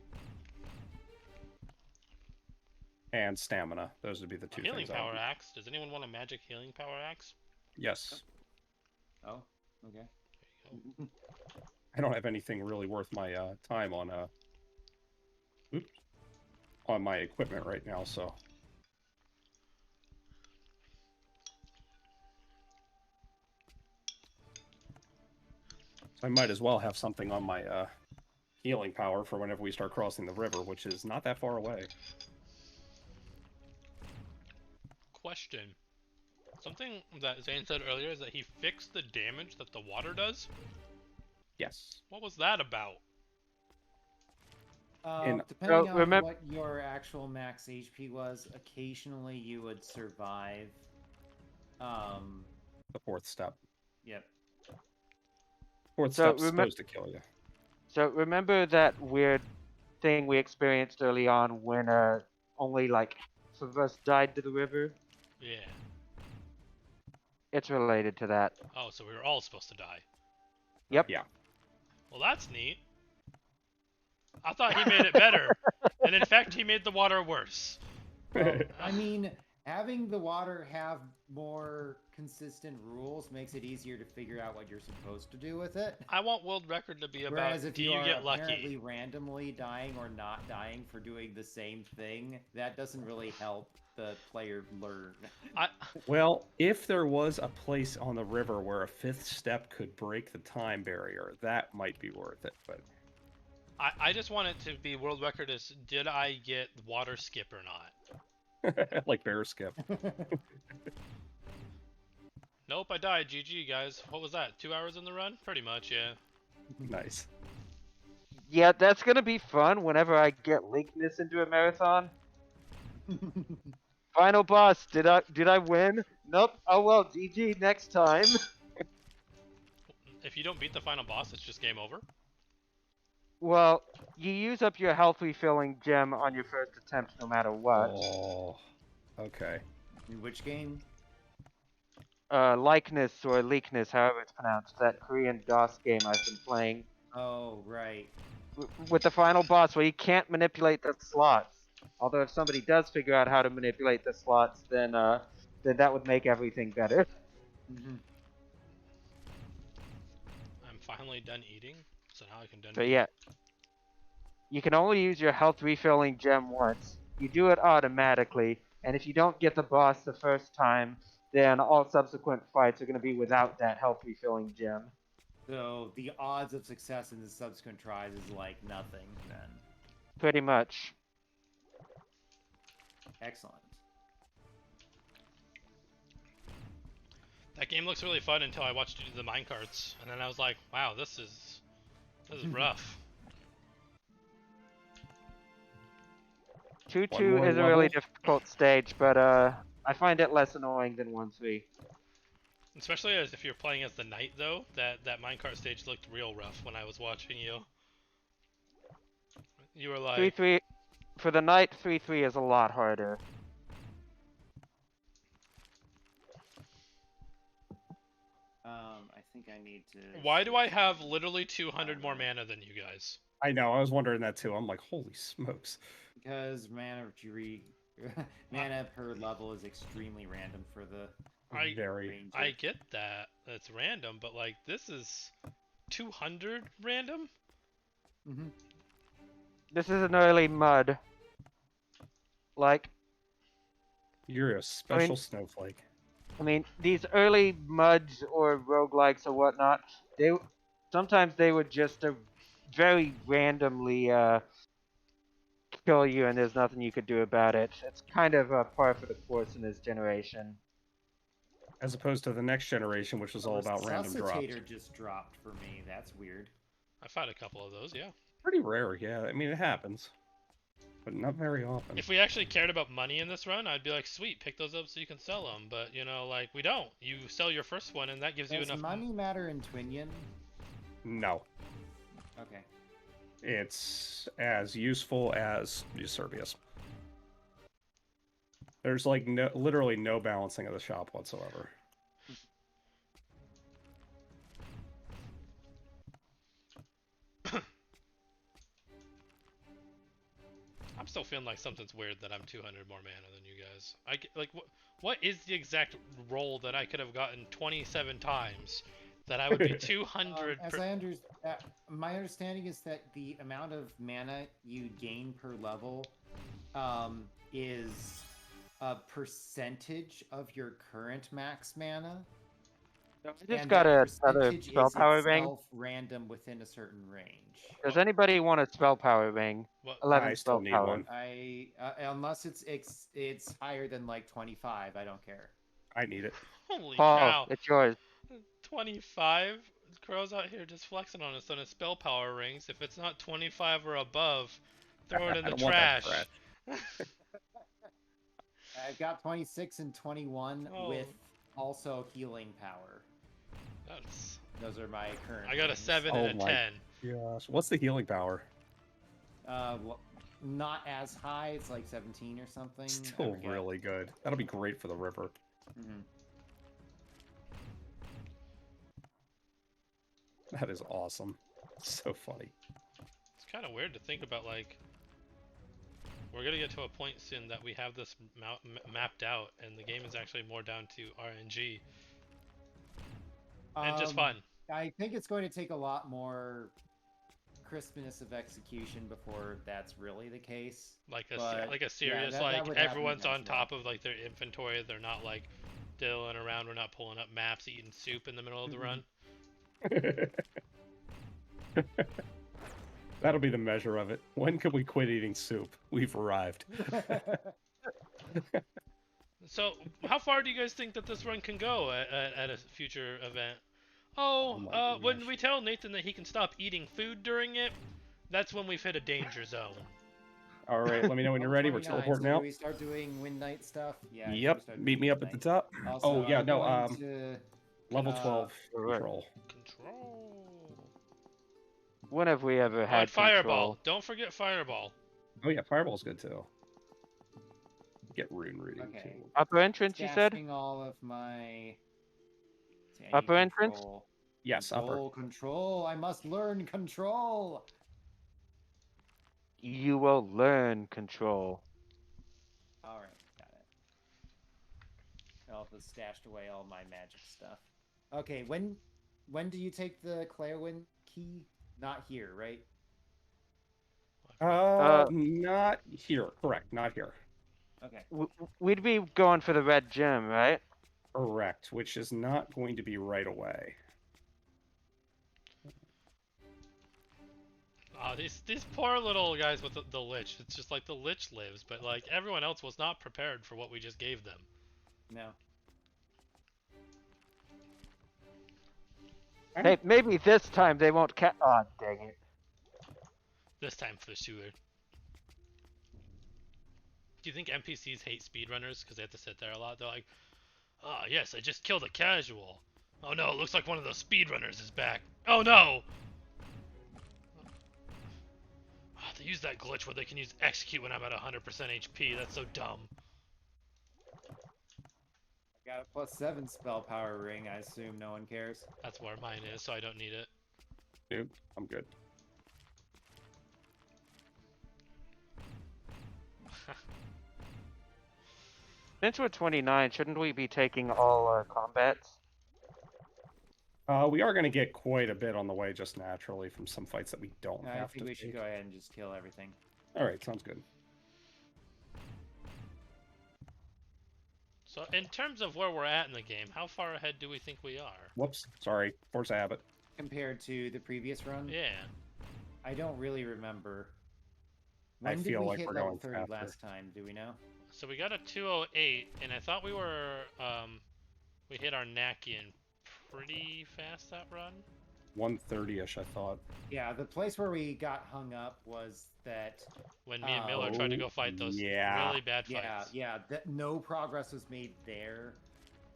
And stamina. Those would be the two Healing things. power axe. Does anyone want a magic healing power axe? Yes. Oh, okay. There you go. I don't have anything really worth my time on on my equipment right now, so I might as well have something on my healing power for whenever we start crossing the river, which is not that far away. Question. Something that Zane said earlier is that he fixed the damage that the water does. Yes. What was that about? Depending on remem- what your actual max HP was, occasionally you would survive. The fourth step. Yep. Fourth So step's supposed to kill you. So remember that weird thing we experienced early on when only like some of us died to the river? Yeah. It's related to that. Oh, so we were all supposed to die. Yep. Yeah. Well, that's neat. I thought he made it better. And in fact, he made the water worse. I mean, having the water have more consistent rules makes it easier to figure out what you're supposed to do with it. I want world record to be about, Whereas if do you you are get apparently lucky? randomly dying or not dying for doing the same thing, that doesn't really help the player learn. Well, if there was a place on the river where a fifth step could break the time barrier, that might be worth it, but I just want it to be world record is, did I get water skip or not? like bear skip. Nope, I died. GG, guys. What was that? 2 hours in the run? Pretty much, yeah. Nice. Yeah, that's gonna be fun whenever I get Linkness into a marathon. Final boss, did I win? Nope. Oh well, GG next time. If you don't beat the final boss, it's just game over? Well, you use up your health refilling gem on your first attempt no matter what. Oh, okay. In which game? Likeness or Leakness, however it's pronounced, that Korean DOS game I've been playing. Oh, right. With the final boss where you can't manipulate the slots. Although if somebody does figure out how to manipulate the slots, then that would make everything better. Hmm. I'm finally done eating, so now I can done. So yeah, you can only use your health refilling gem once. You do it automatically, and if you don't get the boss the first time, then all subsequent fights are going to be without that health refilling gem. So the odds of success in the subsequent tries is like nothing then. Pretty much. Excellent. That game looks really fun until I watched you do the minecarts, and then I was like, wow, this is rough. 2-2 more is a really level? difficult stage, but I find it less annoying than 1-3. Especially as if you're playing as the knight, though. That minecart stage looked real rough when I was watching you. You were like, 3-3 for the knight. 3-3 is a lot harder. I think I need to. why do I switch have my- literally 200 more mana than you guys? I know. I was wondering that too. I'm like, holy smokes. Because mana per level is extremely random for the Very. ranger. I get that. It's random, but like, this is 200 random? Mhm. This is an early mud. Like, You're a special snowflake. I mean, these early muds or roguelikes or whatnot, sometimes they would just very randomly kill you, and there's nothing you could do about it. It's kind of par for the course in this generation. As opposed to the next generation, which was all about random drops. Resuscitator just dropped for me. That's weird. I've had a couple of those, yeah. Pretty rare, yeah. I mean, it happens. But not very often. If we actually cared about money in this run, I'd be like, sweet, pick those up so you can sell them. But, you know, like, we don't. You sell your first one, and that gives you Does enough money matter in Twinion? No. Okay. It's as useful as Eusebius. There's like literally no balancing of the shop whatsoever. I'm still feeling like something's weird that I'm 200 more mana than you guys. Like, what is the exact roll that I could have gotten 27 times that I would be 200? My understanding is that the amount of mana you gain per level is a percentage of your current max mana. I just and got that another percentage spell is power ring. itself random within a certain range. Does anybody want a spell power ring? What? 11 I spell still need power. one. Unless it's higher than like 25, I don't care. I need it. Holy Paul, cow! it's yours. 25. Crow's out here just flexing on us on his spell power rings. If it's not 25 or above, throw it in I the don't want that trash. I've got 26 and 21 Oh. with also healing power. That's. Those are my current. I got a things. 7 Oh and a my 10. Gosh, what's the healing power? Not as high. It's like 17 or something. I Still forget. really good. That'll be great for the river. Mhm. That is awesome. So funny. It's kind of weird to think about, like, we're gonna get to a point soon that we have this mapped out, and the game is actually more down to RNG and just fun. I think it's going to take a lot more crispness of execution before that's really the case. Like a But, serious, that like would happen everyone's on eventually. top of like their inventory. They're not like diddling around. We're not pulling up maps, eating soup in the middle of the run. That'll be the measure of it. When can we quit eating soup? We've arrived. So, how far do you guys think that this run can go at a future event? Oh, my when gosh. we tell Nathan that he can stop eating food during it, that's when we've hit a danger zone. All right, let me know when you're ready. We're 29, teleporting so out. do we start doing Wind Knight stuff? Yeah. Yep, meet me up at the top. Also, Oh yeah, I'm no, going to- level 12 Alright. control. Control. When have we ever Oh, had and Fireball. control? Don't forget Fireball. Oh yeah, fireball's good too. Get rune reading Okay. too. Upper entrance, you said? Casting all of my To Upper entrance? control. Yes, upper. Control, control. I must learn control. You will learn control. All right, got it. I also stashed away all my magic stuff. Okay, when do you take the Clairwind key? Not here, right? Not here. Correct, not here. Okay. We'd be going for the red gem, right? Correct, which is not going to be right away. Oh, these poor little guys with the lich. It's just like the lich lives, but like everyone else was not prepared for what we just gave them. No. Hey, maybe this time they won't oh, dang it. This time for sure. Do you think NPCs hate speedrunners because they have to sit there a lot? They're like, oh yes, I just killed a casual. Oh no, it looks like one of those speedrunners is back. Oh no! Oh, they use that glitch where they can use execute when I'm at 100% HP. That's so dumb. I got a +7 spell power ring. I assume no one cares. That's where mine is, so I don't need it. Nope, I'm good. Since we're 29, shouldn't we be taking all combats? We are going to get quite a bit on the way just naturally from some fights that we don't I have think to we should take. go ahead and just kill everything. All right, sounds good. So in terms of where we're at in the game, how far ahead do we think we are? Whoops, sorry. Force habit. Compared to the previous run, Yeah. I don't really remember. I When did feel we like hit we're level going 30 faster. last time? Do we know? So we got a 208, and I thought we were, we hit our Nakian pretty fast that run. 130-ish, I thought. Yeah, the place where we got hung up was that. When me and Miller tried to go fight those yeah. really bad fights. Yeah. That no progress was made there,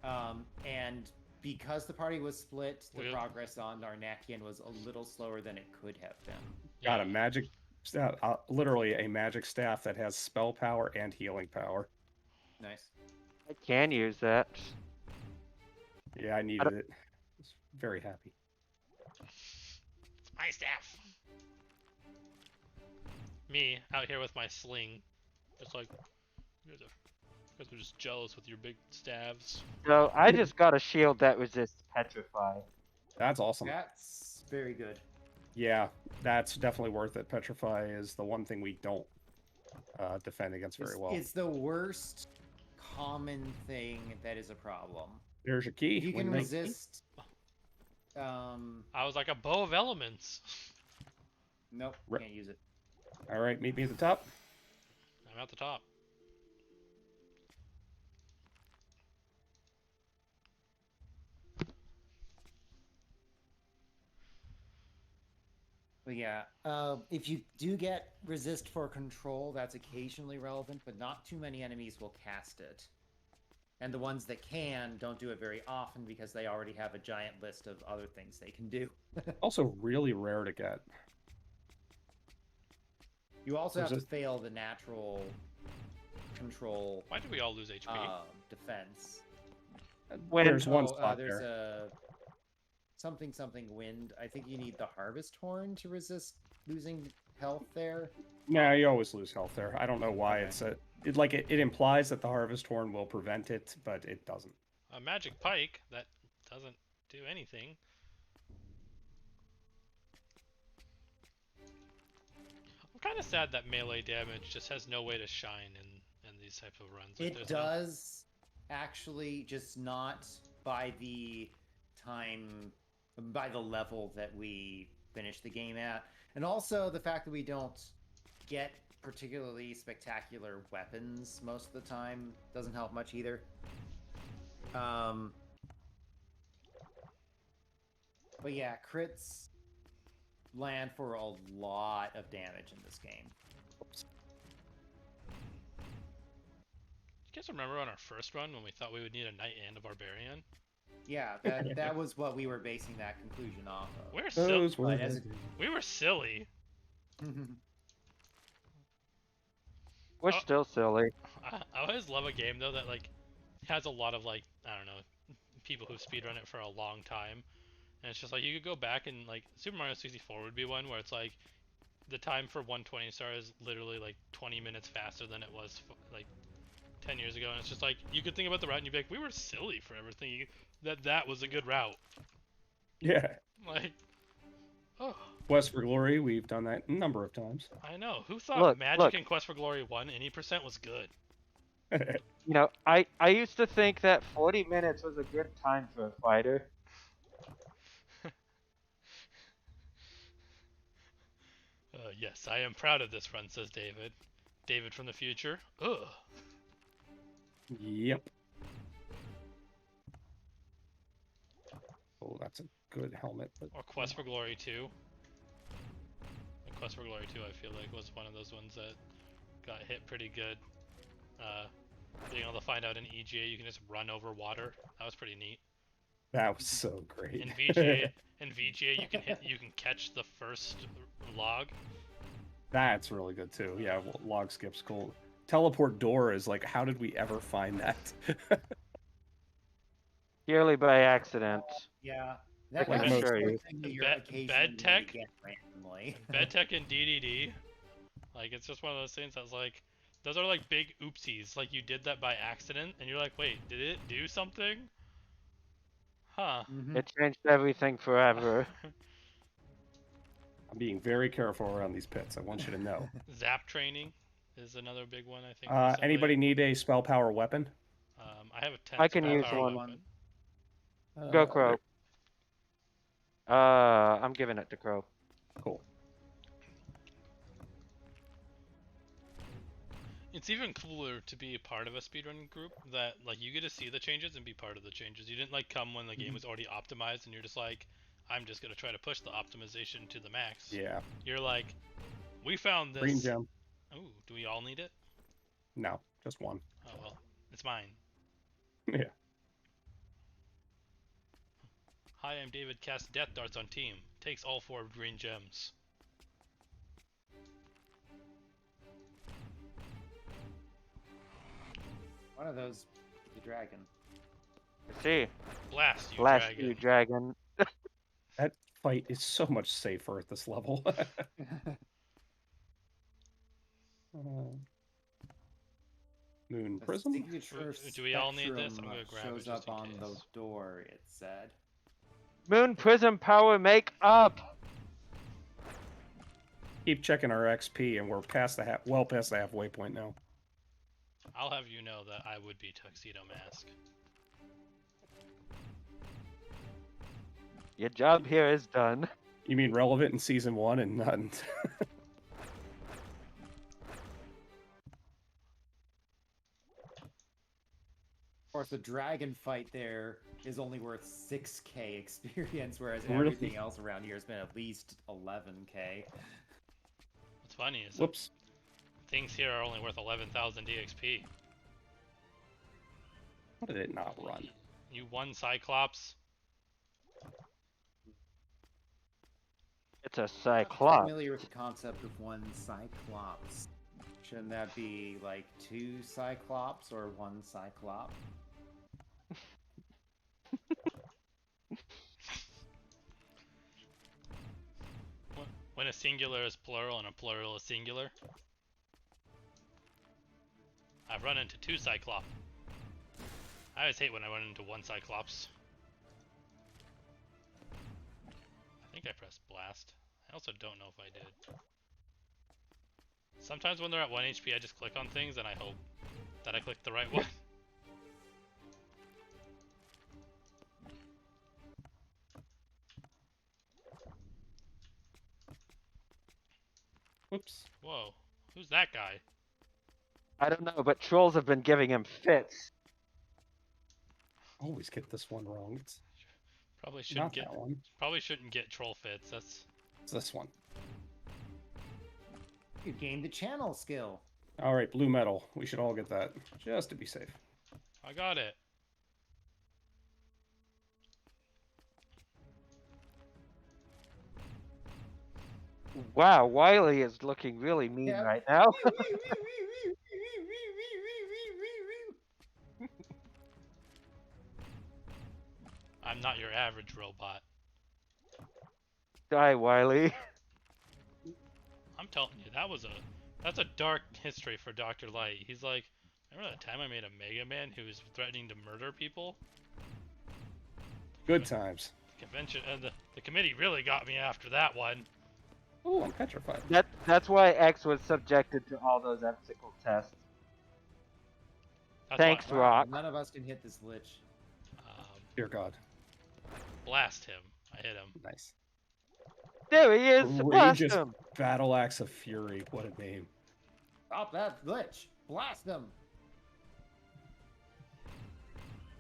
and because the party was split, the progress on Narnakian was a little slower than it could have been. Got a magic staff, literally a magic staff that has spell power and healing power. Nice. I can use that. Yeah, I needed it. I was very happy. My staff. Me out here with my sling, just like you guys are just jealous with your big staves. So I just got a shield that resists petrify. That's awesome. That's very good. Yeah, that's definitely worth it. Petrify is the one thing we don't defend against very well. It's the worst common thing that is a problem. There's your key. You can 119. resist. I was like a bow of elements. Nope, Rip. can't use it. All right, meet me at the top. I'm at the top. But yeah, if you do get resist for control, that's occasionally relevant, but not too many enemies will cast it. And the ones that can don't do it very often because they already have a giant list of other things they can do. Also, really rare to get. You also have to Resist- fail the natural control Why did we all lose HP? defense. When- There's one Oh, spot there's there. a something wind. I think you need the harvest horn to resist losing health there. Nah, you always lose health there. I don't know why Okay. it implies that the harvest horn will prevent it, but it doesn't. A magic pike that doesn't do anything. I'm kind of sad that melee damage just has no way to shine in these type of runs. Like, It there's does actually, just not by the level that we finish the game at. And also the fact that we don't get particularly spectacular weapons most of the time doesn't help much either. But yeah, crits land for a lot of damage in this game. You guys remember on our first run when we thought we would need a knight and a barbarian? Yeah, that was what we were basing that conclusion off of. We're Those silly. were But as the- We were silly. We're Oh. still silly. I always love a game though that like has a lot of like I don't know people who speedrun it for a long time, and it's just like you could go back and like Super Mario 64 would be one where it's like the time for 120 star is literally like 20 minutes faster than it was like 10 years ago, and it's just like you could think about the route and you'd be like, we were silly for ever thinking that was a good route. Yeah. Like, oh, Quest for Glory, we've done that a number of times. I know. Who thought Look, Magic look. and Quest for Glory 1 any percent was good? You know, I used to think that 40 minutes was a good time for a fighter. Yes, I am proud of this run, says David. David from the future. Ugh. Yep. Oh, that's a good helmet. But... Or Quest for Glory 2. Quest for Glory 2, I feel like, was one of those ones that got hit pretty good. Being able to find out in EGA you can just run over water. That was pretty neat. That was so great. In VGA you can catch the first log. That's really good too. Yeah, well, log skip's cool. Teleport door is like, how did we ever find that? Purely by accident. Yeah. I can that's assure the you. thing that you're Bed occasionally tech? get randomly. Bedtech and DDD. Like, it's just one of those things that's like, those are like big oopsies. Like, you did that by accident, and you're like, wait, did it do something? Huh. Mhm. It changed everything forever. I'm being very careful around these pits. I want you to know. Zap training is another big one, I think. Anybody recently. need a spell power weapon? I have a 10 I can spell use power one. weapon. Go Crow. I'm giving it to Crow. Cool. It's even cooler to be a part of a speedrunning group that like you get to see the changes and be part of the changes. You didn't like come when the game was already optimized and you're just like, I'm just gonna try to push the optimization to the max. Yeah. You're like, we found this. Green gem. Ooh, do we all need it? No, just one. Oh well, it's mine. Yeah. Hi, I'm David. Cast death darts on team. Takes all 4 green gems. One of those, the dragon. See, Blast you, blast dragon. you, dragon. That fight is so much safer at this level. Moon The Prism? signature Do we all need this? I'm spectrum gonna grab it shows just up in on the case. door, it said. Moon Prism power make up. Keep checking our XP, and we're past the well past the halfway point now. I'll have you know that I would be Tuxedo Mask. Your job here is done. You mean relevant in season 1 and not in... Of course, the dragon fight there is only worth 6k experience, whereas Really? everything else around here has been at least 11k. What's funny is that Whoops. things here are only worth 11,000 DXP. How did it not run? You won Cyclops. It's a I'm Cyclops. familiar with the concept of one Cyclops. Shouldn't that be like 2 Cyclops or 1 Cyclop? When a singular is plural and a plural is singular. I've run into 2 Cyclops. I always hate when I run into 1 Cyclops. I think I pressed blast. I also don't know if I did. Sometimes when they're at 1 HP I just click on things and I hope that I clicked the right one. Whoops. Whoa, who's that guy? I don't know, but trolls have been giving him fits. Always get this one wrong. It's Probably shouldn't not get that one. troll fits. That's It's this one. You gained the channel skill. All right, blue metal. We should all get that, just to be safe. I got it. Wow, Wiley is looking really mean Yeah. right now. I'm not your average robot. Die, Wily. I'm telling you, that's a dark history for Dr. Light. He's like, remember that time I made a Mega Man who was threatening to murder people? Good times. Convention, the committee really got me after that one. Oh, I'm petrified. That's why X was subjected to all those ethical tests. That's Thanks, why, Wow, Rock. none of us can hit this lich. Dear God. blast him. I hit him. Nice. There he is. Blast Courageous him. Battle Axe of Fury. What a name. Stop that lich! Blast them!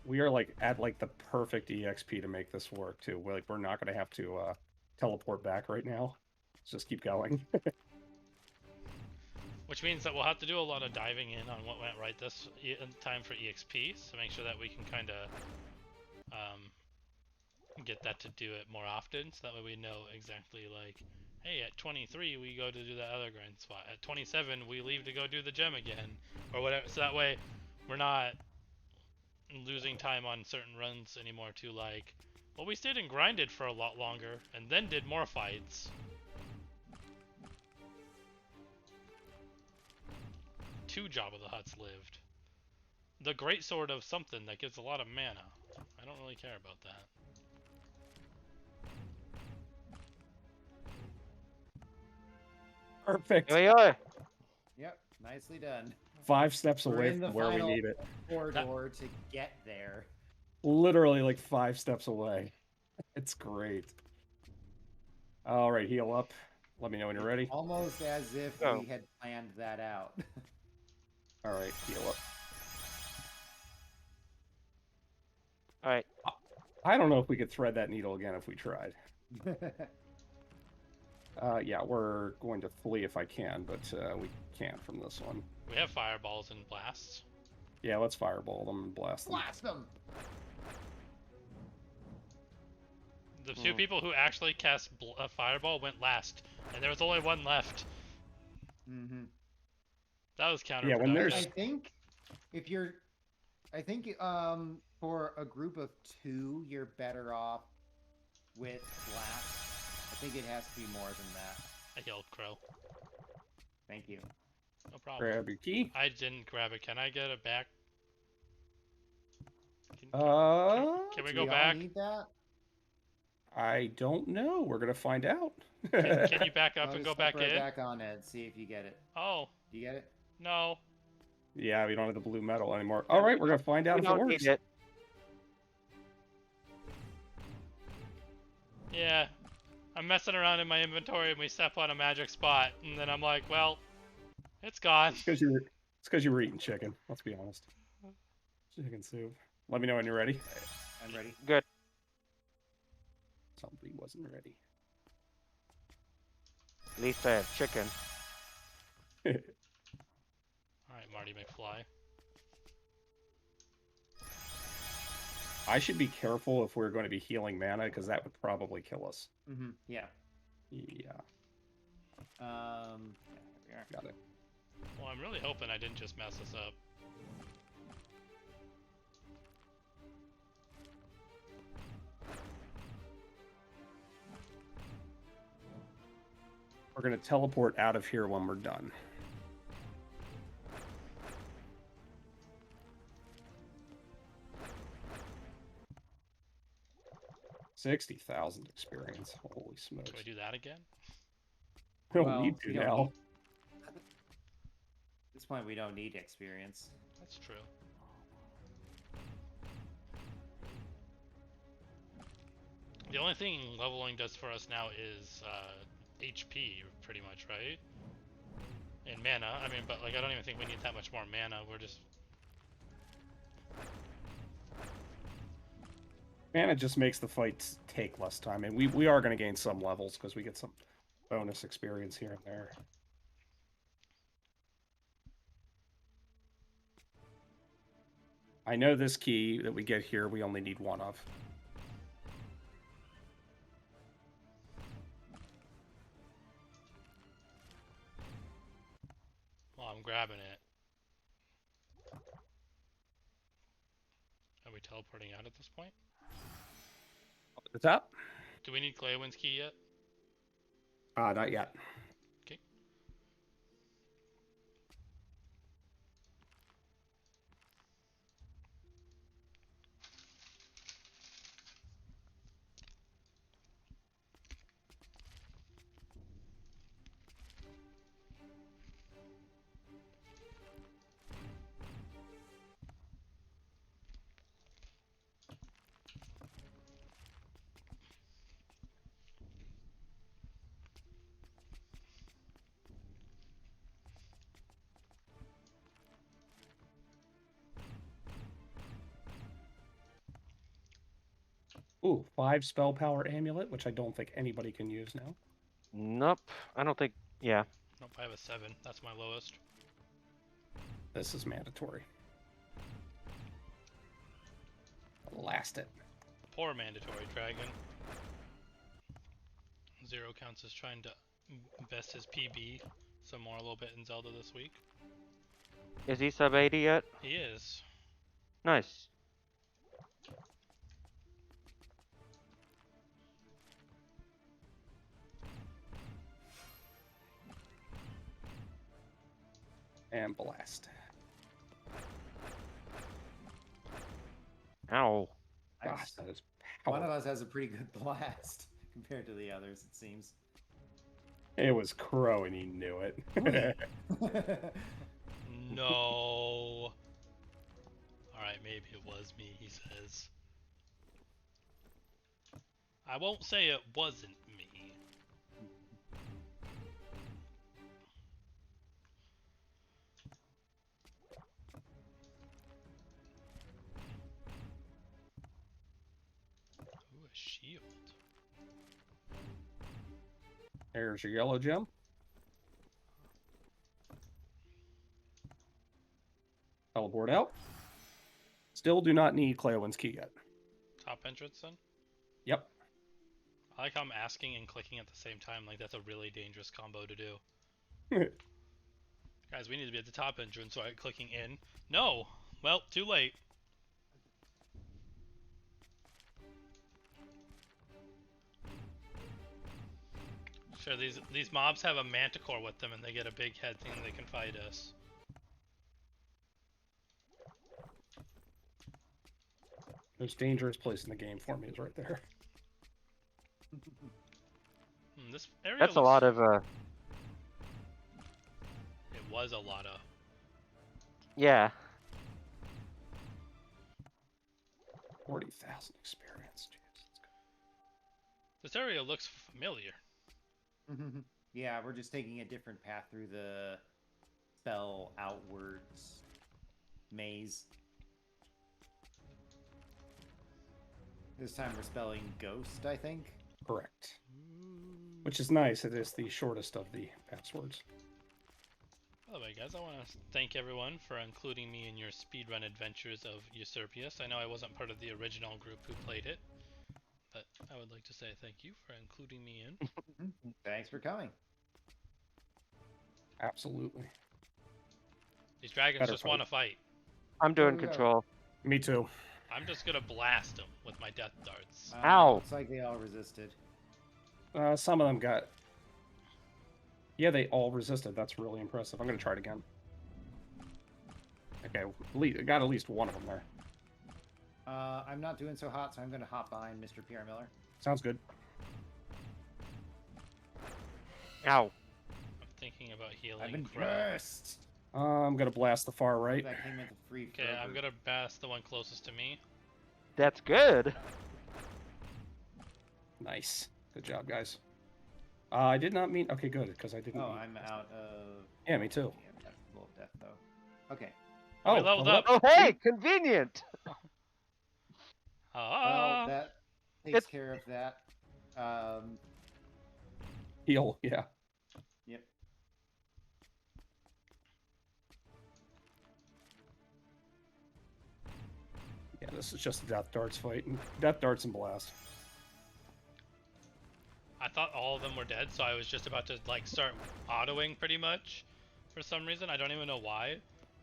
We are like at like the perfect EXP to make this work too. We're not gonna have to teleport back right now. Let's just keep going. Which means that we'll have to do a lot of diving in on what went right this time for EXP to make sure that we can kind of get that to do it more often, so that way we know exactly like, hey, at 23 we go to do that other grind spot. At 27 we leave to go do the gem again, or whatever. So that way we're not losing time on certain runs anymore to like, well, we stayed and grinded for a lot longer and then did more fights. 2 Jabba the Hutts lived. The great sword of something that gives a lot of mana. I don't really care about that. Perfect. Here we are. Yep, nicely done. 5 steps We're away in the from where we final need it. corridor to get there. Literally like 5 steps away. It's great. All right, heal up. Let me know when you're ready. Almost as if Go. we had planned that out. All right, heal up. All right. I don't know if we could thread that needle again if we tried. Yeah, we're going to flee if I can, but we can't from this one. We have fireballs and blasts. Yeah, let's fireball them and blast them. Blast them! The 2 people who actually cast a fireball went last, and there was only 1 left. Mm-hmm. That was counterproductive. Yeah, when there's- I think if you're, for a group of 2, you're better off with blast. I think it has to be more than that. I killed Crow. Thank you. No problem. Grab your key. I didn't grab it. Can I get it back? Can we Do go we all back? need that? I don't know. We're gonna find out. Can you back up I'll and just go back step right in? back on it. See if you get it. Oh, Do you get it? no. Yeah, we don't have the blue metal anymore. All right, we're gonna find out We if it don't works. need it. Yeah. I'm messing around in my inventory and we step on a magic spot, and then I'm like, well, it's gone. It's because you were eating chicken. Let's be honest. Chicken soup. Let me know when you're ready. I'm ready. Good. Somebody wasn't ready. At least I have chicken. Alright, Marty McFly. I should be careful if we're going to be healing mana, because that would probably kill us. Mm-hmm. Yeah. Yeah, Yeah, here we are. got it. Well, I'm really hoping I didn't just mess this up. We're going to teleport out of here when we're done. $60,000 experience. Holy smokes. Can we do that again? We don't Well, need to we don't now. need- At this point, we don't need experience. That's true. The only thing leveling does for us now is HP, pretty much, right? And mana. I mean, but like, I don't even think we need that much more mana. We're just... Mana just makes the fights take less time, and we are going to gain some levels because we get some bonus experience here and there. I know this key that we get here, we only need 1 of. Well, I'm grabbing it. Are we teleporting out at this point? At the top? Do we need Claywin's key yet? Not yet. Okay. Ooh, 5 spell power amulet, which I don't think anybody can use now. Nope. I don't think. Yeah. Nope, I have a 7. That's my lowest. This is mandatory. Blast it. Poor mandatory dragon. Zero counts as trying to best his PB some more a little bit in Zelda this week. Is he sub 80 yet? He is. Nice. And blast. Ow. Gosh, that is One of powerful. us has a pretty good blast compared to the others, it seems. It was Crow and he knew it. No. Alright, maybe it was me, he says. I won't say it wasn't me. Ooh, a shield. There's your yellow gem. Teleport out. Still do not need Claywin's key yet. Top entrance then? Yep. I like how I'm asking and clicking at the same time, like that's a really dangerous combo to do. Guys, we need to be at the top entrance, so I'm clicking in. No! Well, too late. Sure, these mobs have a manticore with them and they get a big head thinking they can fight us. Most dangerous place in the game for me is right there. This area That's a was- lot of It was a lot of... Yeah. 40,000 experience. Jeez. This area looks familiar. Yeah, we're just taking a different path through the spell outwards maze. This time we're spelling ghost, I think. Correct. Which is nice. It is the shortest of the passwords. By the way, guys, I want to thank everyone for including me in your speedrun adventures of Usurpius. I know I wasn't part of the original group who played it, but I would like to say thank you for including me in. Thanks for coming. Absolutely. These dragons Better just fight. want to fight. I'm doing we go. control. Me too. I'm just gonna blast them with my death darts. Ow. Looks like they all resisted. Some of them got... Yeah, they all resisted. That's really impressive. I'm going to try it again. Okay, got at least one of them there. I'm not doing so hot, so I'm going to hop behind Mr. Pierre Miller. Sounds good. Ow. I'm thinking about healing. I've been Crow. cursed. I'm going to blast the far right. That came with a free. Okay, I'm forever. gonna blast the one closest to me. That's good. Nice. Good job, guys. I did not mean... Okay, good, because I didn't Oh, mean... I'm out of. Yeah, me too. Yeah, that's a little death though. Okay. Oh, we leveled level up. Oh, hey, convenient. Ah! Well, that takes It's- care of that. Heal, yeah. Yep. Yeah, this is just a Death Darts fight. Death Darts and Blast. I thought all of them were dead, so I was just about to like start autoing pretty much for some reason. I don't even know why.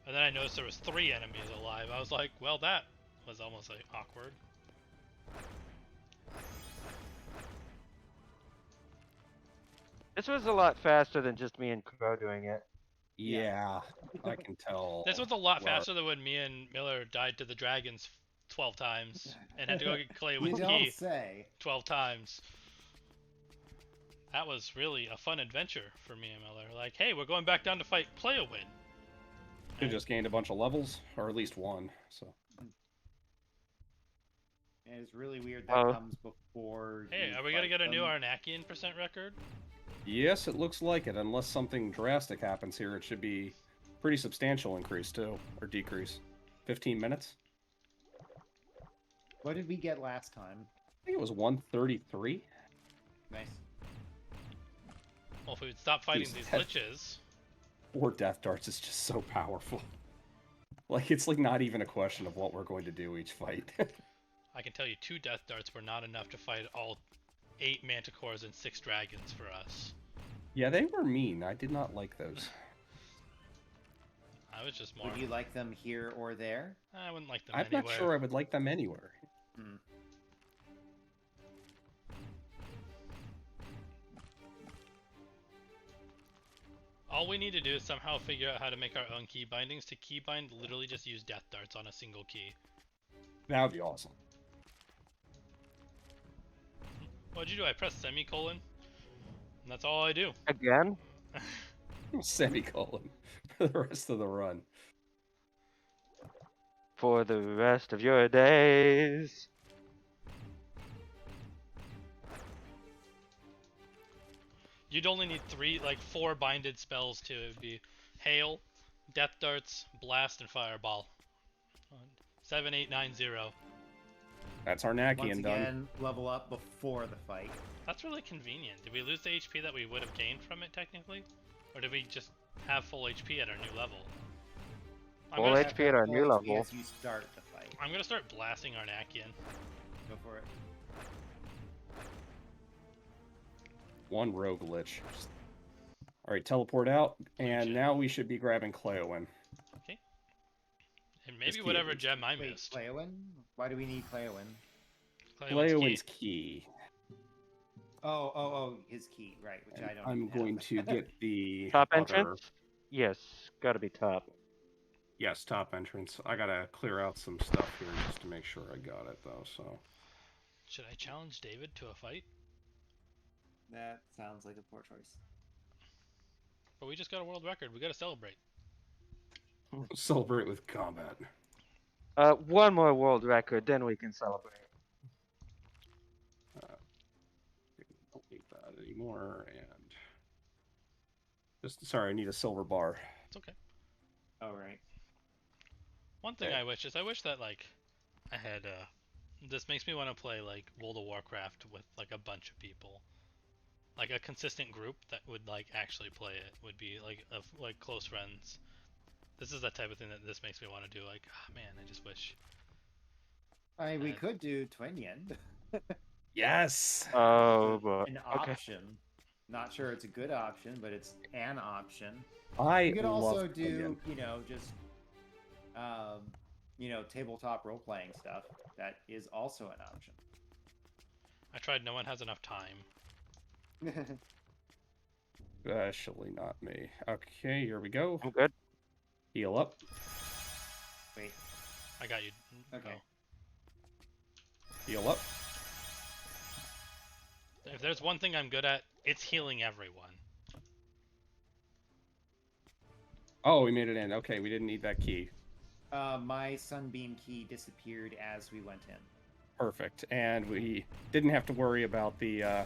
And then I noticed there was 3 enemies alive. I was like, well, that was almost like awkward. This was a lot faster than just me and Crow doing it. Yeah, I can tell. This was a lot where- faster than when me and Miller died to the dragons 12 times and had to go get Clay You with don't key say. 12 times. That was really a fun adventure for me and Miller. Like, hey, we're going back down to fight Cleowin. You just gained a bunch of levels, or at least one. So And it's really weird that Oh. comes before. Hey, you are we gonna fight get a new them. Arnakian percent record? yes, it looks like it. Unless something drastic happens here, it should be pretty substantial increase too, or decrease. 15 minutes. What did we get last time? I think it was 133. Nice. Well, if we would stop fighting Jeez, these that- liches. 4 death darts is just so powerful. Like it's like not even a question of what we're going to do each fight. I can tell you 2 death darts were not enough to fight all 8 manticores and 6 dragons for us. Yeah, they were mean. I did not like those. I was just more. Would you like them here or there? I wouldn't like them I'm anywhere. not sure I would like them anywhere. Hmm. All we need to do is somehow figure out how to make our own key bindings. To key bind, literally just use death darts on a single key. That would be awesome. What'd you do? I pressed semicolon. And that's all I do. Again? Semicolon for the rest of the run. For the rest of your days. You'd only need 4 binded spells to it'd be hail, death darts, blast, and fireball. 7, 8, 9, 0. That's Once Arnakian done. again, level up before the fight. That's really convenient. Did we lose the HP that we would have gained from it technically, or did we just have full HP at our new level? I'm Full gonna, HP at our new Full HP level. As you start the fight. I'm gonna start blasting Arnakian. Go for it. One rogue lich. All right, teleport out, and now we should be grabbing Cleowin. And maybe key whatever at least. gem I Wait, missed. Cleowin? Why do we need Cleowin? Cleowin's key. Oh, his key, right? Which And I don't. I'm even going have. to get the Top other- entrance? Yes, gotta be top. Yes, top entrance. I gotta clear out some stuff here just to make sure I got it though. So Should I challenge David to a fight? That sounds like a poor choice. But we just got a world record. We gotta celebrate. celebrate with combat. One more world record, then we can celebrate. Don't need that anymore. And just sorry, I need a silver bar. It's okay. Oh right. One thing Okay. I wish is I wish that like I had this makes me want to play like World of Warcraft with like a bunch of people. Like a consistent group that would like actually play it would be like like close friends. This is the type of thing that this makes me want to do. Like, ah, man, I just wish. We Uh, could do Twinion. Yes. Oh, boy. An Okay. option. Not sure it's a good option, but it's an option. I You could also love do, Cleowin. just, tabletop role playing stuff. That is also an option. I tried. No one has enough time. Especially not me. Okay, here we go. I'm good. Heal up. Wait. I got you. Okay. Heal up. Go. If there's one thing I'm good at, it's healing everyone. Oh, we made it in. Okay, we didn't need that key. My sunbeam key disappeared as we went in. Perfect. And we didn't have to worry about the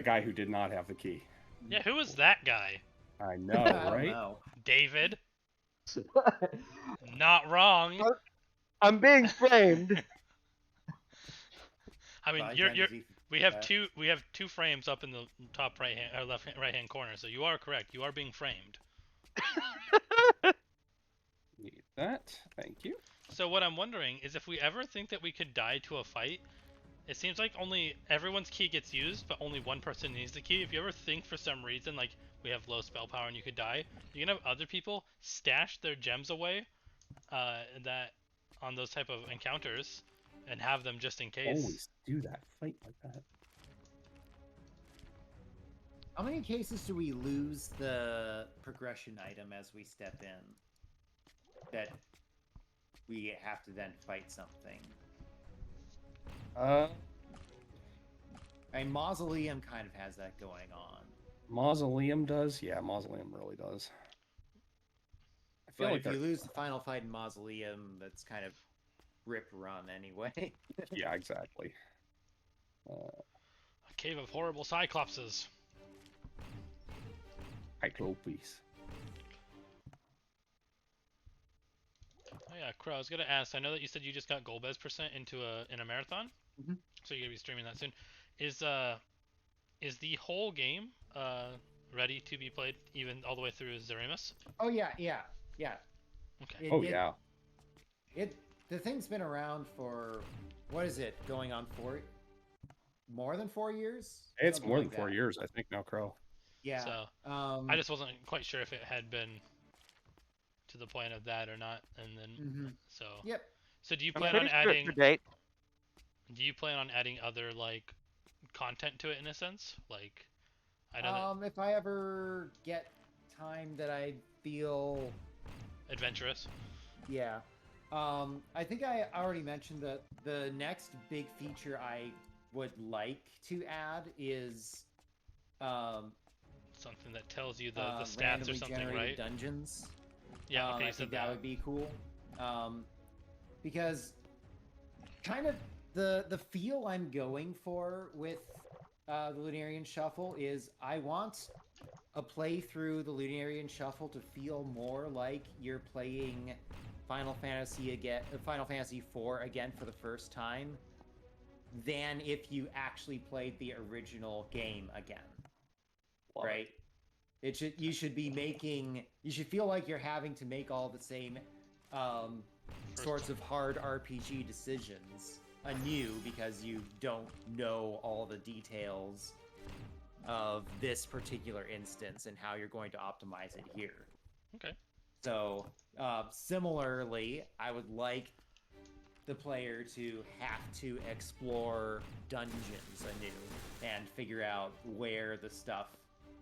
guy who did not have the key. Yeah, who was that guy? I know, I don't right? know. David. Not wrong. I'm being framed. I mean, By you're Gen Z. we have uh, we have 2 frames up in the top right hand or right hand corner, so you are correct. You are being framed. Need that. Thank you. So what I'm wondering is if we ever think that we could die to a fight, it seems like only everyone's key gets used, but only one person needs the key. If you ever think for some reason like we have low spell power and you could die, you can have other people stash their gems away, that on those type of encounters, and have them just in case. Always do that. Fight like that. How many cases do we lose the progression item as we step in? That we have to then fight something. And Mausoleum kind of has that going on. Mausoleum does? Yeah, Mausoleum really does. I feel But like if you they're- lose the final fight in Mausoleum, that's kind of rip run anyway. yeah, exactly. A cave of horrible cyclopses. Cyclopes. Oh yeah, Crow, I was gonna ask. I know that you said you just got Golbez percent in a marathon, Mhm. so you're gonna be streaming that soon. Is the whole game ready to be played, even all the way through Zerimus? Oh yeah. Okay. Oh yeah. The thing's been around for what is it? Going on more than 4 years? It's Something more like than 4 that. years, I think now, Crow. Yeah. So I I just wasn't quite sure if it had been to the point of that or not, and then Mhm. so. Yep. So do you I'm plan on pretty sure it's adding? to date. Do you plan on adding other like content to it in a sense? Like, I know If I ever get time that I feel, that adventurous. yeah. I think I already mentioned that the next big feature I would like to add is Something that tells you the stats or randomly something, generated right? dungeons. Yeah. Okay. I You think said that would be cool. Because kind of the feel I'm going for with the Lunarian Shuffle is I want a playthrough the Lunarian Shuffle to feel more like you're playing Final Fantasy IV again for the first time than if you actually played the original game again. Love it. Right? You should feel like you're having to make all the same sorts of hard RPG decisions anew because you don't know all the details of this particular instance and how you're going to optimize it here. Okay. So, similarly, I would like the player to have to explore dungeons anew and figure out where the stuff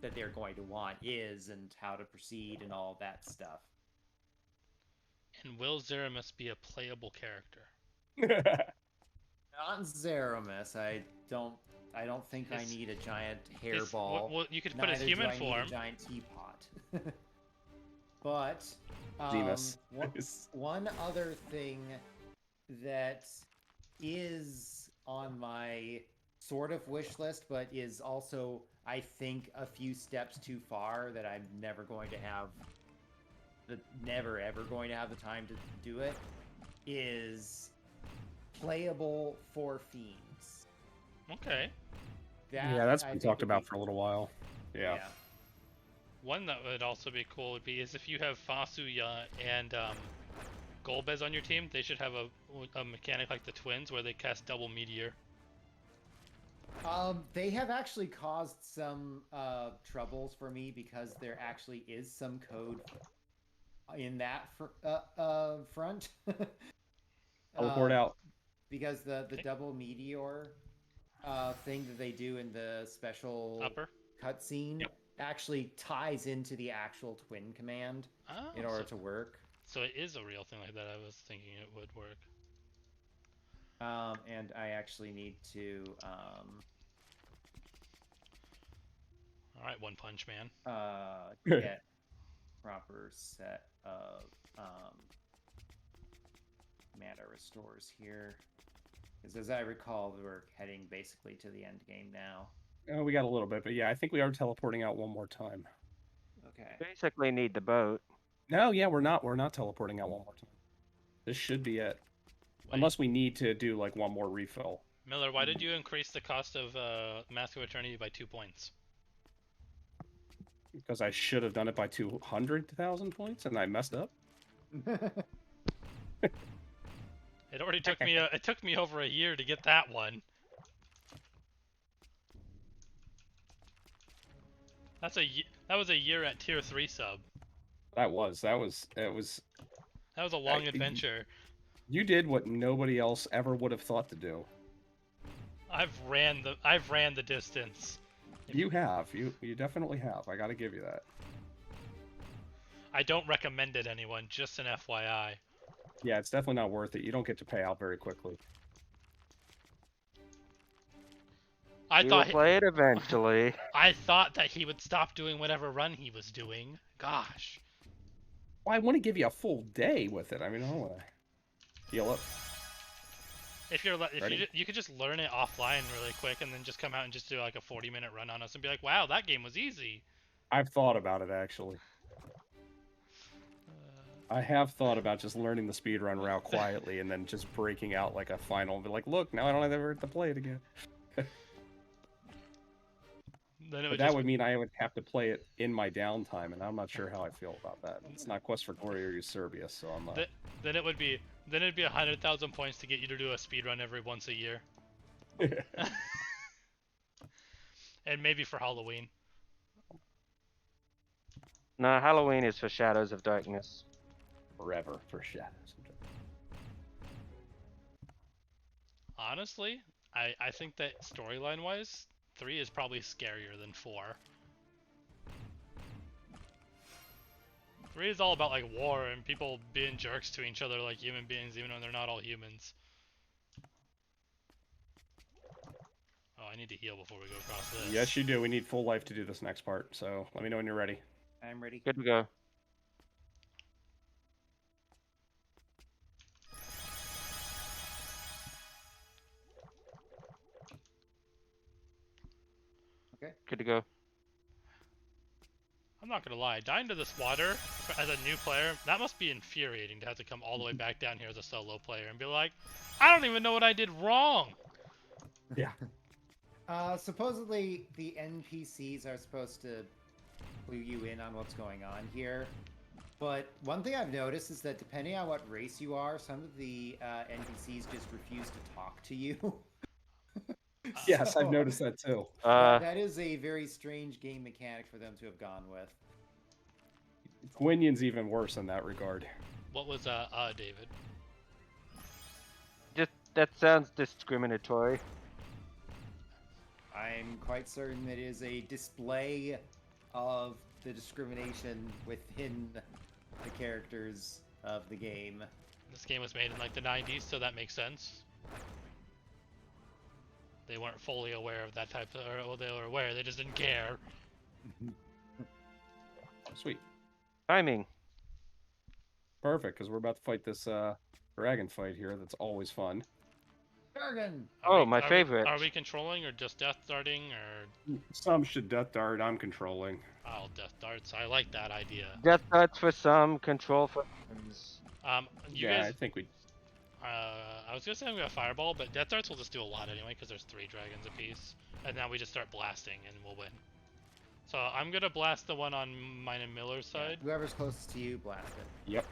that they're going to want is and how to proceed and all that stuff. And will Zerimus be a playable character? Not Zeramus. I don't think I His- need a giant His- hairball. Well, you could put his Neither human do I need form. a giant teapot. But Demus. one other thing that is on my sort of wish list, but is also, I think, a few steps too far that I'm never ever going to have the time to do it, is playable for Fiends. Okay. Yeah, that's I been think talked would about be for a little cool. while. Yeah. One that would also be cool would be is if you have Fasuya and Golbez on your team, they should have a mechanic like the twins where they cast double meteor. They have actually caused some troubles for me because there actually is some code in that front. Teleport out. Because the Okay. double meteor thing that they do in the special Upper. cutscene Yep. actually ties into the actual twin command Oh, in order to work. so it is a real thing like that. I was thinking it would work. And I actually need to All right, One Punch Man. get proper set of mana restores here. Because as I recall, we're heading basically to the end game now. We got a little bit, but yeah, I think we are teleporting out one more time. Okay. Basically need the boat. No, yeah, we're not. We're not teleporting out one more time. This should be it. Wait, Unless we need to do like one more refill. Miller, why did you increase the cost of Mask of Eternity by 2 points? Because I should have done it by 200,000 points and I messed up. It already took me it took me over a year to get that one. That was a year at tier 3 sub. That was That was a long adventure. You did what nobody else ever would have thought to do. I've ran the distance. You have. You definitely have. I gotta give you that. I don't recommend it anyone, just an FYI. Yeah, it's definitely not worth it. You don't get to pay out very quickly. I We will thought play it eventually. I thought that he would stop doing whatever run he was doing. Gosh. Well, I want to give you a full day with it. I mean, I don't want to heal up. If you're if Ready? you could just learn it offline really quick and then just come out and just do like a 40-minute run on us and be like, "Wow, that game was easy." I've thought about it, actually. I have thought about just learning the speedrun route quietly and then just breaking out like a final and be like, look, now I don't ever have to play it again. Then it But would that just would mean I would have to play it in my downtime, and I'm not sure how I feel about that. It's not Quest for Glory or Eusebius, so I'm not. then it would be 100,000 points to get you to do a speed run every once a year. And maybe for Halloween. No, Halloween is for Shadows of Darkness. Forever for Shadows. Honestly, I think that storyline wise, 3 is probably scarier than 4. 3 is all about like war and people being jerks to each other like human beings, even though they're not all humans. Oh, I need to heal before we go across this. Yes, you do. We need full life to do this next part, so let me know when you're ready. I'm ready. Good to go. Okay. Good to go. I'm not gonna lie, dying to this water as a new player, that must be infuriating to have to come all the way back down here as a solo player and be like, I don't even know what I did wrong. Yeah. Supposedly the NPCs are supposed to clue you in on what's going on here. But one thing I've noticed is that depending on what race you are, some of the NPCs just refuse to talk to you. Yes, So, I've noticed that too. that is a very strange game mechanic for them to have gone with. Gwynion's even worse in that regard. What was David? Just that sounds discriminatory. I'm quite certain it is a display of the discrimination within the characters of the game. This game was made in like the 90s, so that makes sense. They weren't fully aware of that type of, or well, they were aware, they just didn't care. Sweet. Timing. Perfect, because we're about to fight this dragon fight here that's always fun. Dragon! Oh, my favorite. Are we controlling or just death darting or? Some should death dart, I'm controlling. Oh, death darts. I like that idea. Death darts for some, control for others. You Yeah, I guys. think we. I was gonna say I'm gonna fireball, but death darts will just do a lot anyway because there's 3 dragons apiece, and now we just start blasting and we'll win. So I'm gonna blast the one on mine and Miller's side. Whoever's closest to you, blast it. Yep.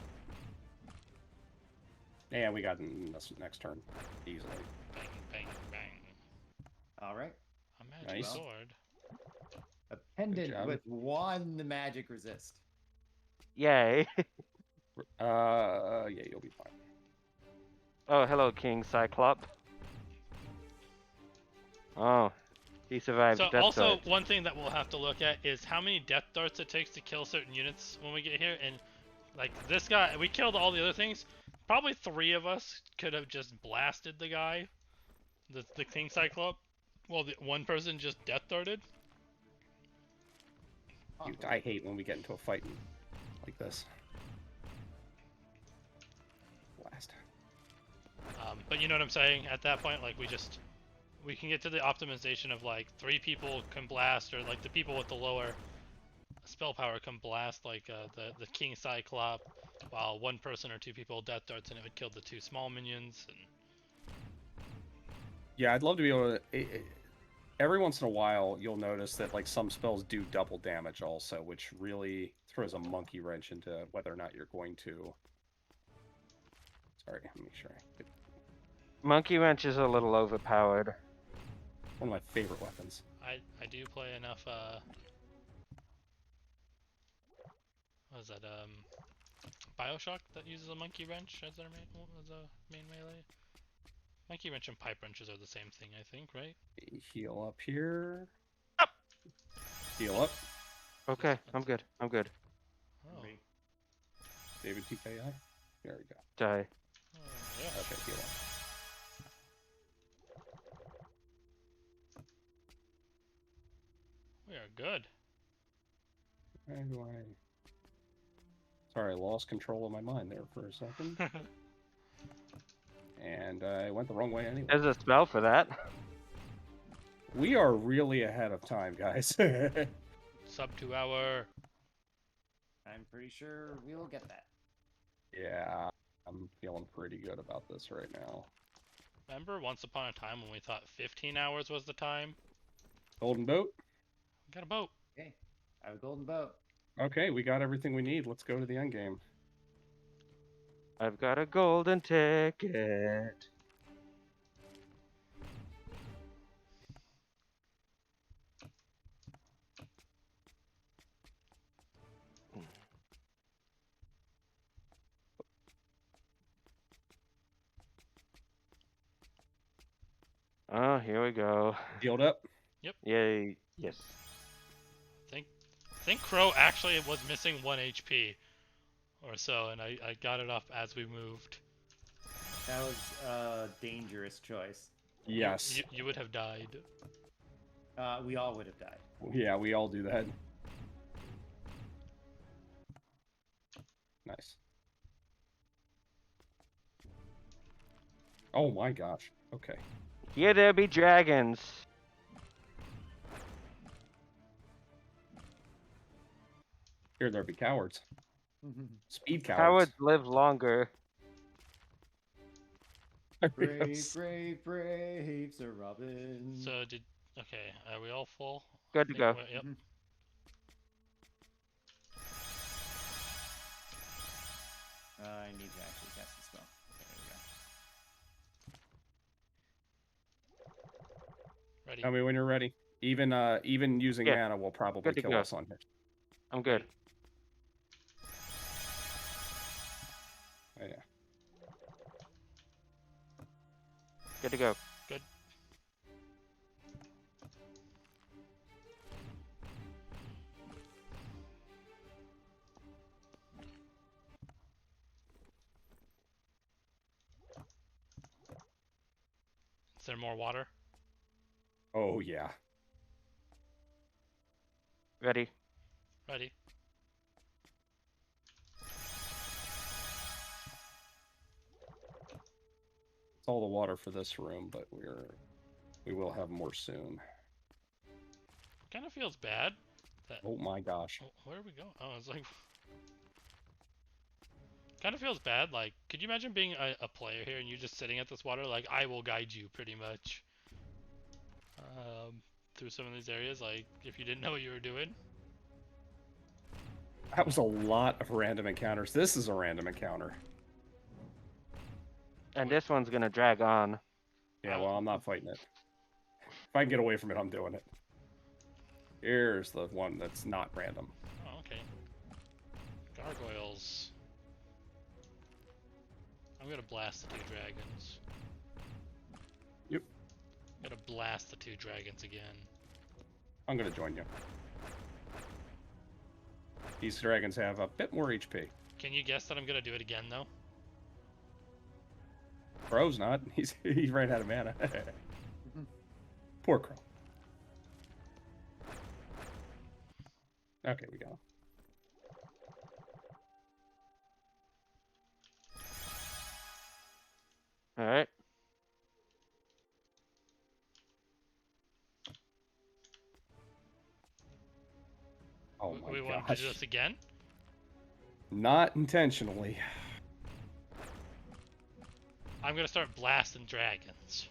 Yeah, we got this next turn easily. Bang, bang, bang. Alright. A magic Nice. sword. A pendant job. with 1 magic resist. Yay. Yeah, you'll be fine. Oh, hello, King Cyclop. Oh, he survived So death also darts. one thing that we'll have to look at is how many death darts it takes to kill certain units when we get here. And like this guy, we killed all the other things. Probably 3 of us could have just blasted the guy, the King Cyclop, while the one person just death darted. I hate when we get into a fight like this. Blast. But you know what I'm saying? At that point, like we can get to the optimization of like 3 people can blast, or like the people with the lower spell power can blast like the King Cyclop, while 1 person or 2 people death darts, and it would kill the 2 small minions. And Yeah, I'd love to be able to. Every once in a while, you'll notice that like some spells do double damage also, which really throws a monkey wrench into whether or not you're going to. Sorry, let me make sure. Monkey Wrench is a little overpowered. One of my favorite weapons. I do play enough what is that BioShock that uses a monkey wrench as a main melee. Monkey wrench and pipe wrenches are the same thing, I think, right? Heal up here. Heal up. Okay, I'm good. I'm good. Oh, Ready? David TKI. There we go. Die. yeah. Okay, heal up. We are good. Where do I... Sorry, I lost control of my mind there for a second. And I went the wrong way anyway. There's a spell for that. We are really ahead of time, guys. Sub 2 hour. I'm pretty sure we will get that. Yeah, I'm feeling pretty good about this right now. Remember once upon a time when we thought 15 hours was the time? Golden boat? We got a boat. Okay, I have a golden boat. Okay, we got everything we need. Let's go to the end game. I've got a golden ticket. Oh, here we go. Healed up? Yay. Yes. I think Crow actually was missing 1 HP or so, and I got it up as we moved. That was a dangerous choice. Yes. You would have died. We all would have died. Yeah, we all do that. Nice. Oh my gosh. Okay. Here there be dragons. Here there be cowards. Speed Cowards cowards. live longer. Brave, Yes. brave, brave, Sir Robin. So okay, are we all full? Good to Think go. Yep. Mhm. I need to actually cast the spell. There Ready. Tell me when you're ready. Even using Yeah. mana will probably Good to kill go. us on here. I'm good. Oh, yeah. Good to go. Good. Is there more water? Oh yeah. Ready. Ready. It's all the water for this room, but we will have more soon. Kind of feels bad. Oh my gosh. Where are we going? Oh, it's like. Kind of feels bad. Like, could you imagine being a player here and you just sitting at this water? Like, I will guide you pretty much through some of these areas. Like, if you didn't know what you were doing. That was a lot of random encounters. This is a random encounter. And this one's gonna drag on. Yeah, well, I'm not fighting it. If I can get away from it, I'm doing it. Here's the one that's not random. Oh, okay. Gargoyles. I'm gonna blast the 2 dragons. Yep. I'm gonna blast the 2 dragons again. I'm gonna join you. These dragons have a bit more HP. Can you guess that I'm gonna do it again though? Crow's not. He ran out of mana. Poor Crow. Okay, we go. All right. Oh my we want to gosh. do this again? Not intentionally. I'm gonna start blasting dragons.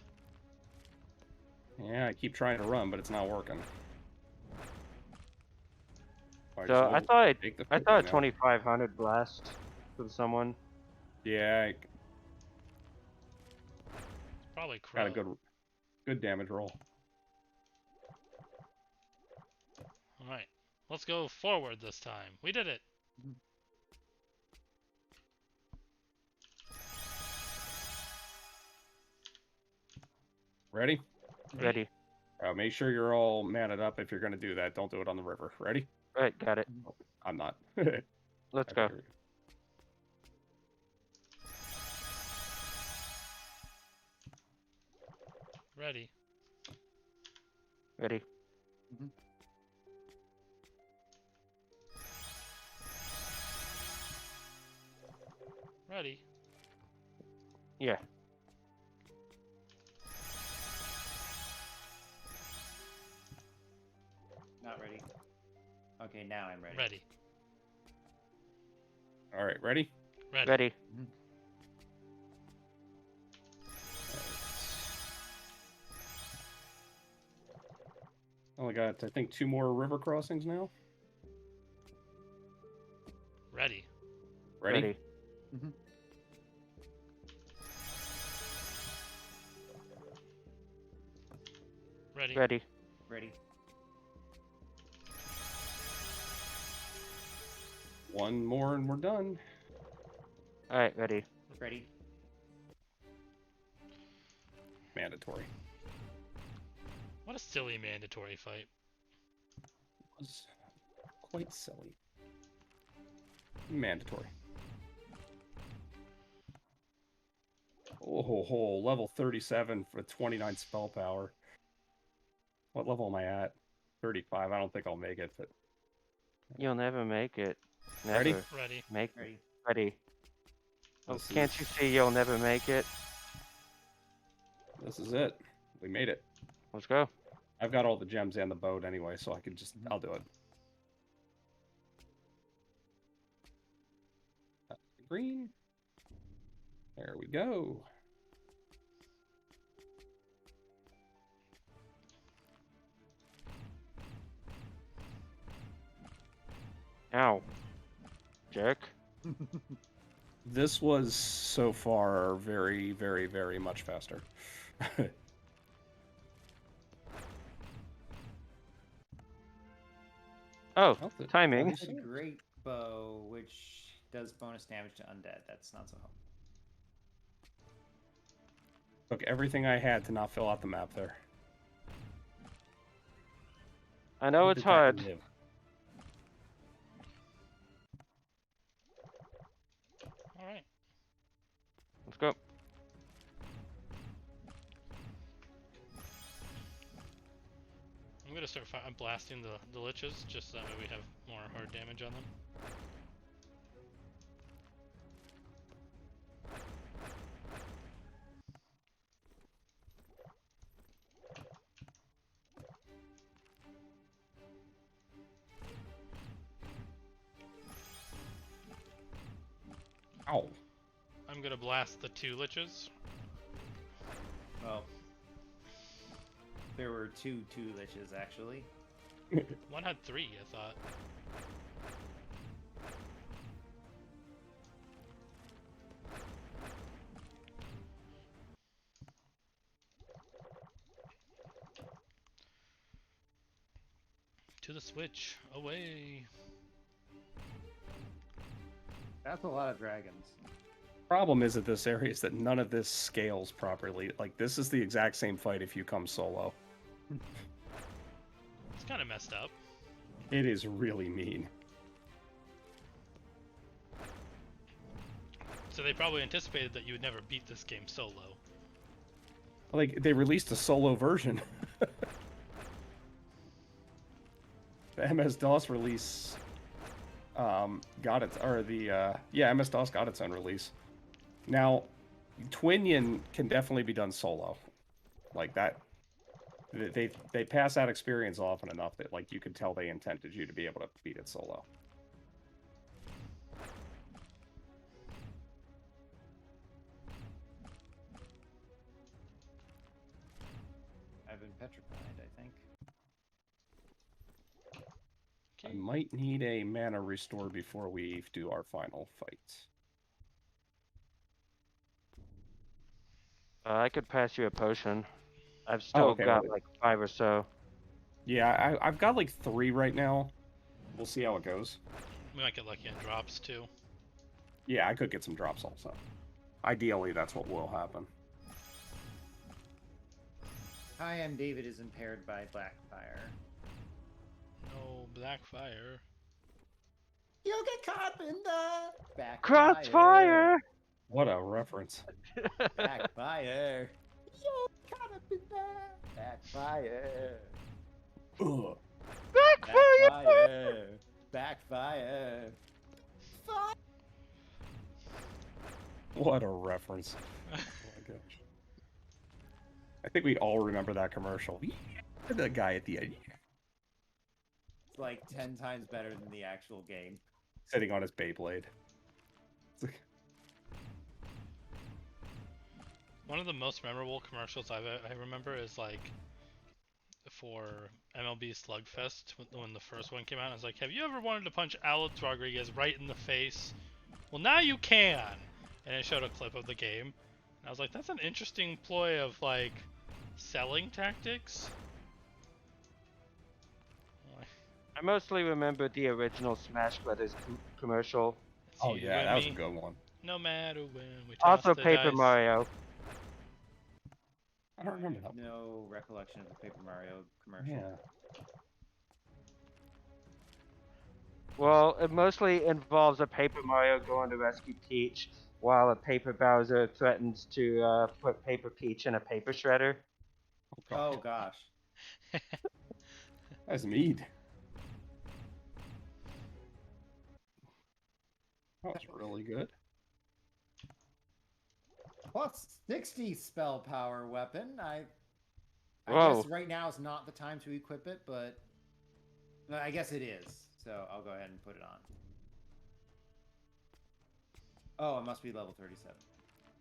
Yeah, I keep trying to run, but it's not working. So I thought a 2500 2500 blast from someone. Yeah, I Probably Crow. got a good damage roll. Alright. Let's go forward this time. We did it. Ready? Ready. Make sure you're all maned up if you're gonna do that. Don't do it on the river. Ready? Right, got it. I'm not. Let's Okay, go. here we Ready. Ready. Ready. Yeah. Not ready. Okay, now I'm ready. Ready. All right, ready? Ready. Ready. Only got, I think, 2 more river crossings now. Ready. Ready? Ready. Ready. Ready. One more and we're done. All right, ready. Ready. Mandatory. What a silly mandatory fight. Was quite silly. Mandatory. Oh, level 37 for 29 spell power. What level am I at? 35. I don't think I'll make it, but You'll never make it. Never Ready? Ready. make Ready. Ready. Oh, This can't is- you see you'll never make it? this is it. We made it. Let's go. I've got all the gems and the boat anyway, so I can just, I'll do it. Green. There we go. Ow. Jerk. This was so far very, very, very much faster. Oh, Well, the- timing. It's a great bow, which does bonus damage to undead. That's not so helpful. Took everything I had to not fill out the map there. I know Look it's at that hard. live. All right. Let's go. I'm gonna start blasting the liches, just so that way we have more hard damage on them. Ow. I'm gonna blast the 2 liches. Well, there were two liches actually. One had 3, I thought. To the switch, away. That's a lot of dragons. Problem is at this area is that none of this scales properly. Like, this is the exact same fight if you come solo. It's kind of messed up. It is really mean. So they probably anticipated that you would never beat this game solo. Like, they released a solo version. The MS-DOS release got its, or the, yeah, MS-DOS got its own release. Now, Twinion can definitely be done solo. Like that, they pass that experience often enough that, like, you could tell they intended you to be able to beat it solo. I've been petrified, I think. I might need a mana restore before we do our final fight. I could pass you a potion. I've still okay, got well- like 5 or so. Yeah, I've got like 3 right now. We'll see how it goes. We might get lucky on drops too. Yeah, I could get some drops also. Ideally, that's what will happen. Hi, I'm David is impaired by Blackfire. No black fire. You'll get caught in the Crossfire! What a reference. Backfire. You'll get caught up in the backfire. Ugh. Backfire. Backfire. Fire. What a reference. Oh my gosh. I think we all remember that commercial. Yeah, the guy at the end It's like 10 times better than the actual game. sitting on his Beyblade. It's like, One of the most memorable commercials I remember is like for MLB Slugfest when the first one came out. I was like, have you ever wanted to punch Alex Rodriguez right in the face? Well, now you can. And it showed a clip of the game. And I was like, that's an interesting ploy of like selling tactics. I mostly remember the original Smash Brothers commercial. It's oh you yeah, and that was a me, good one. no matter when we toss Also the Paper dice. Mario. I don't remember that one. No recollection of the Paper Mario commercial. Yeah. Well, it mostly involves a Paper Mario going to rescue Peach, while a Paper Bowser threatens to put Paper Peach in a paper shredder. Oh gosh. That's mead. That was really good. Plus 60 spell power weapon. I Whoa. guess right now is not the time to equip it, but no, I guess it is. So I'll go ahead and put it on. Oh, it must be level 37.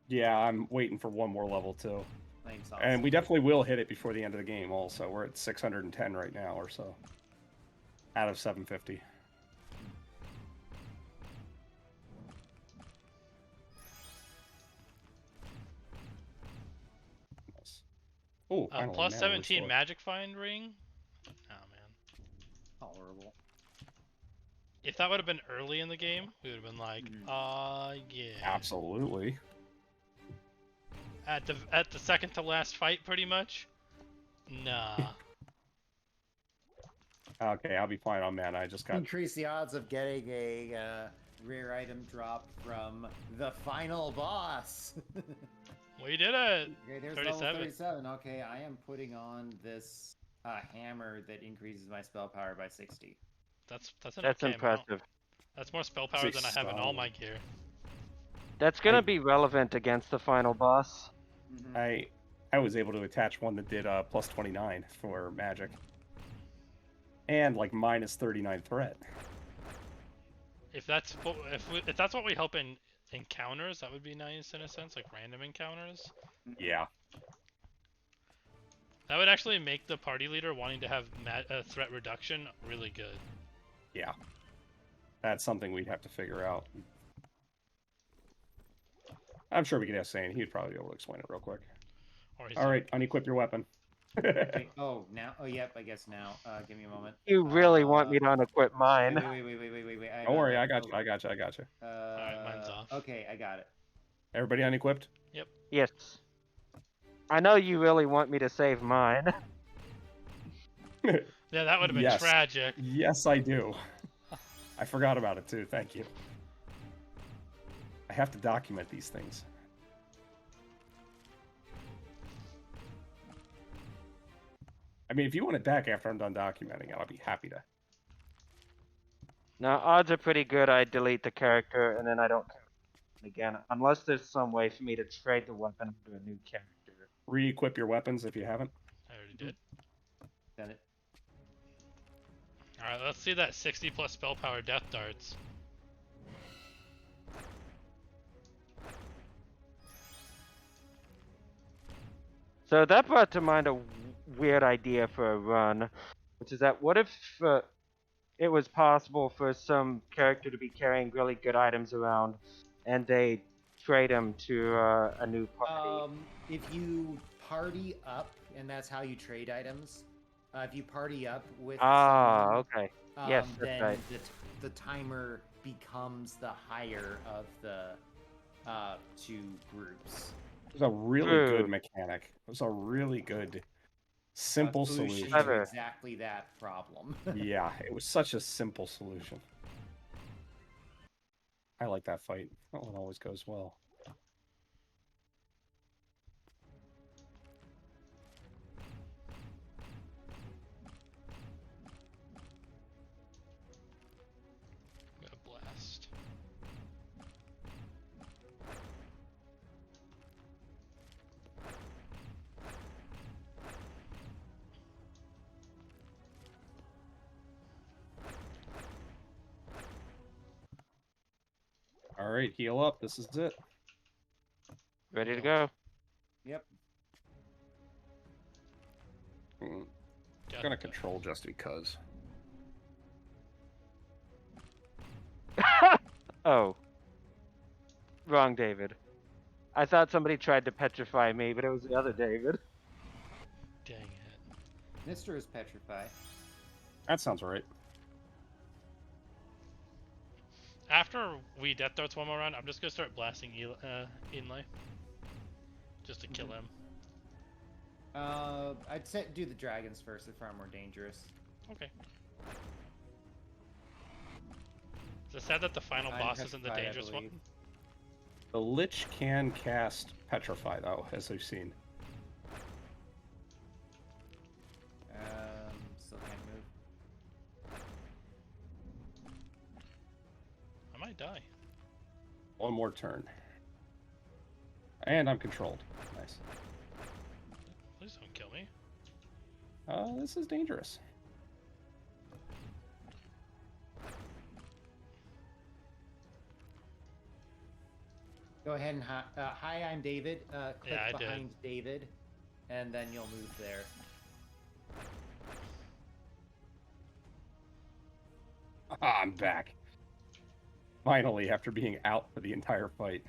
Yeah, I'm waiting for one more level too. Lane sauce. And we definitely will hit it before the end of the game also. We're at 610 right now or so. Out of 750. Nice. Oh, Plus 17 Magic Find Ring? Oh man. Tolerable. If that would have been early in the game, we would have been like, yeah. Absolutely. At the second to last fight, pretty much. Nah. Okay, I'll be fine on mana. I just got Increase the odds of getting a rare item drop from the final boss. We did it. Okay, there's 37. level 37. Okay, I am putting on this hammer that increases my spell power by 60. That's an That's okay amount. impressive. That's more spell power than I have in all my gear. That's gonna be relevant against the final boss. Mhm. I was able to attach one that did plus 29 for magic. And like minus 39 threat. If that's what we help in encounters, that would be nice in a sense, like random encounters. Yeah. That would actually make the party leader wanting to have threat reduction really good. Yeah. That's something we'd have to figure out. I'm sure we could ask Zane. He'd probably be able to explain it real quick. Or he's All right, unequip your weapon. Okay. Oh, now. Oh, yep. I guess now. Give me a moment. You really want me to unequip mine. Wait. Don't worry, I got you. I got you. Alright, mine's off. Okay, I got it. Everybody unequipped? Yes. I know you really want me to save mine. Yeah, that would have been Yes. tragic. Yes, I do. I forgot about it too. Thank you. I have to document these things. I mean, if you want it back after I'm done documenting it, I'll be happy to. Now, odds are pretty good I delete the character and then I don't count it again, unless there's some way for me to trade the weapon to a new character. Re-equip your weapons if you haven't. I already did. Done it. Alright, let's see that 60 plus spell power death darts. So that brought to mind a weird idea for a run, which is that what if it was possible for some character to be carrying really good items around and they trade them to a new party? If you party up, and that's how you trade items. If you party up with someone, Okay. Yes, that's then right. the timer becomes the higher of the two groups. It was a really True. good mechanic. It was a really good Simple Fushi solution. to Clever. exactly that problem. Yeah, it was such a simple solution. I like that fight. That one always goes well. Got a blast. All right, heal up. This is it. Ready to go. Yep. Mm, Death gonna touch. control just because. Oh. Wrong David. I thought somebody tried to petrify me, but it was the other David. Dang it. Mister is petrified. That sounds right. After we death darts one more round, I'm just gonna start blasting Inlay. Just to kill him. I'd say do the dragons first. They're far more dangerous. Okay. Is it sad that the final I'm boss isn't the petrified, I dangerous one? believe. The Lich can cast Petrify, though, as we've seen. Still can't move. I might die. One more turn. And I'm controlled. Nice. Please don't kill me. This is dangerous. Go ahead and hi. I'm David. Click Yeah, I did. behind David, and then you'll move there. Ah, I'm back. Finally, after being out for the entire fight.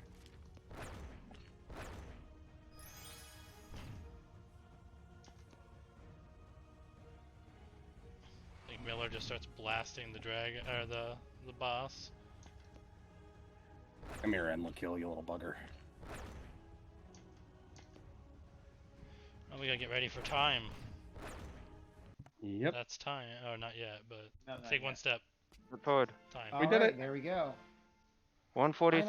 I think Miller just starts blasting the the boss. Come here, Enla kill, you little bugger. Oh, we gotta get ready for time. Yep. That's time. Oh, not yet, but No, not take one yet. step. Report. Time. We did Alright, it. There we go. 147.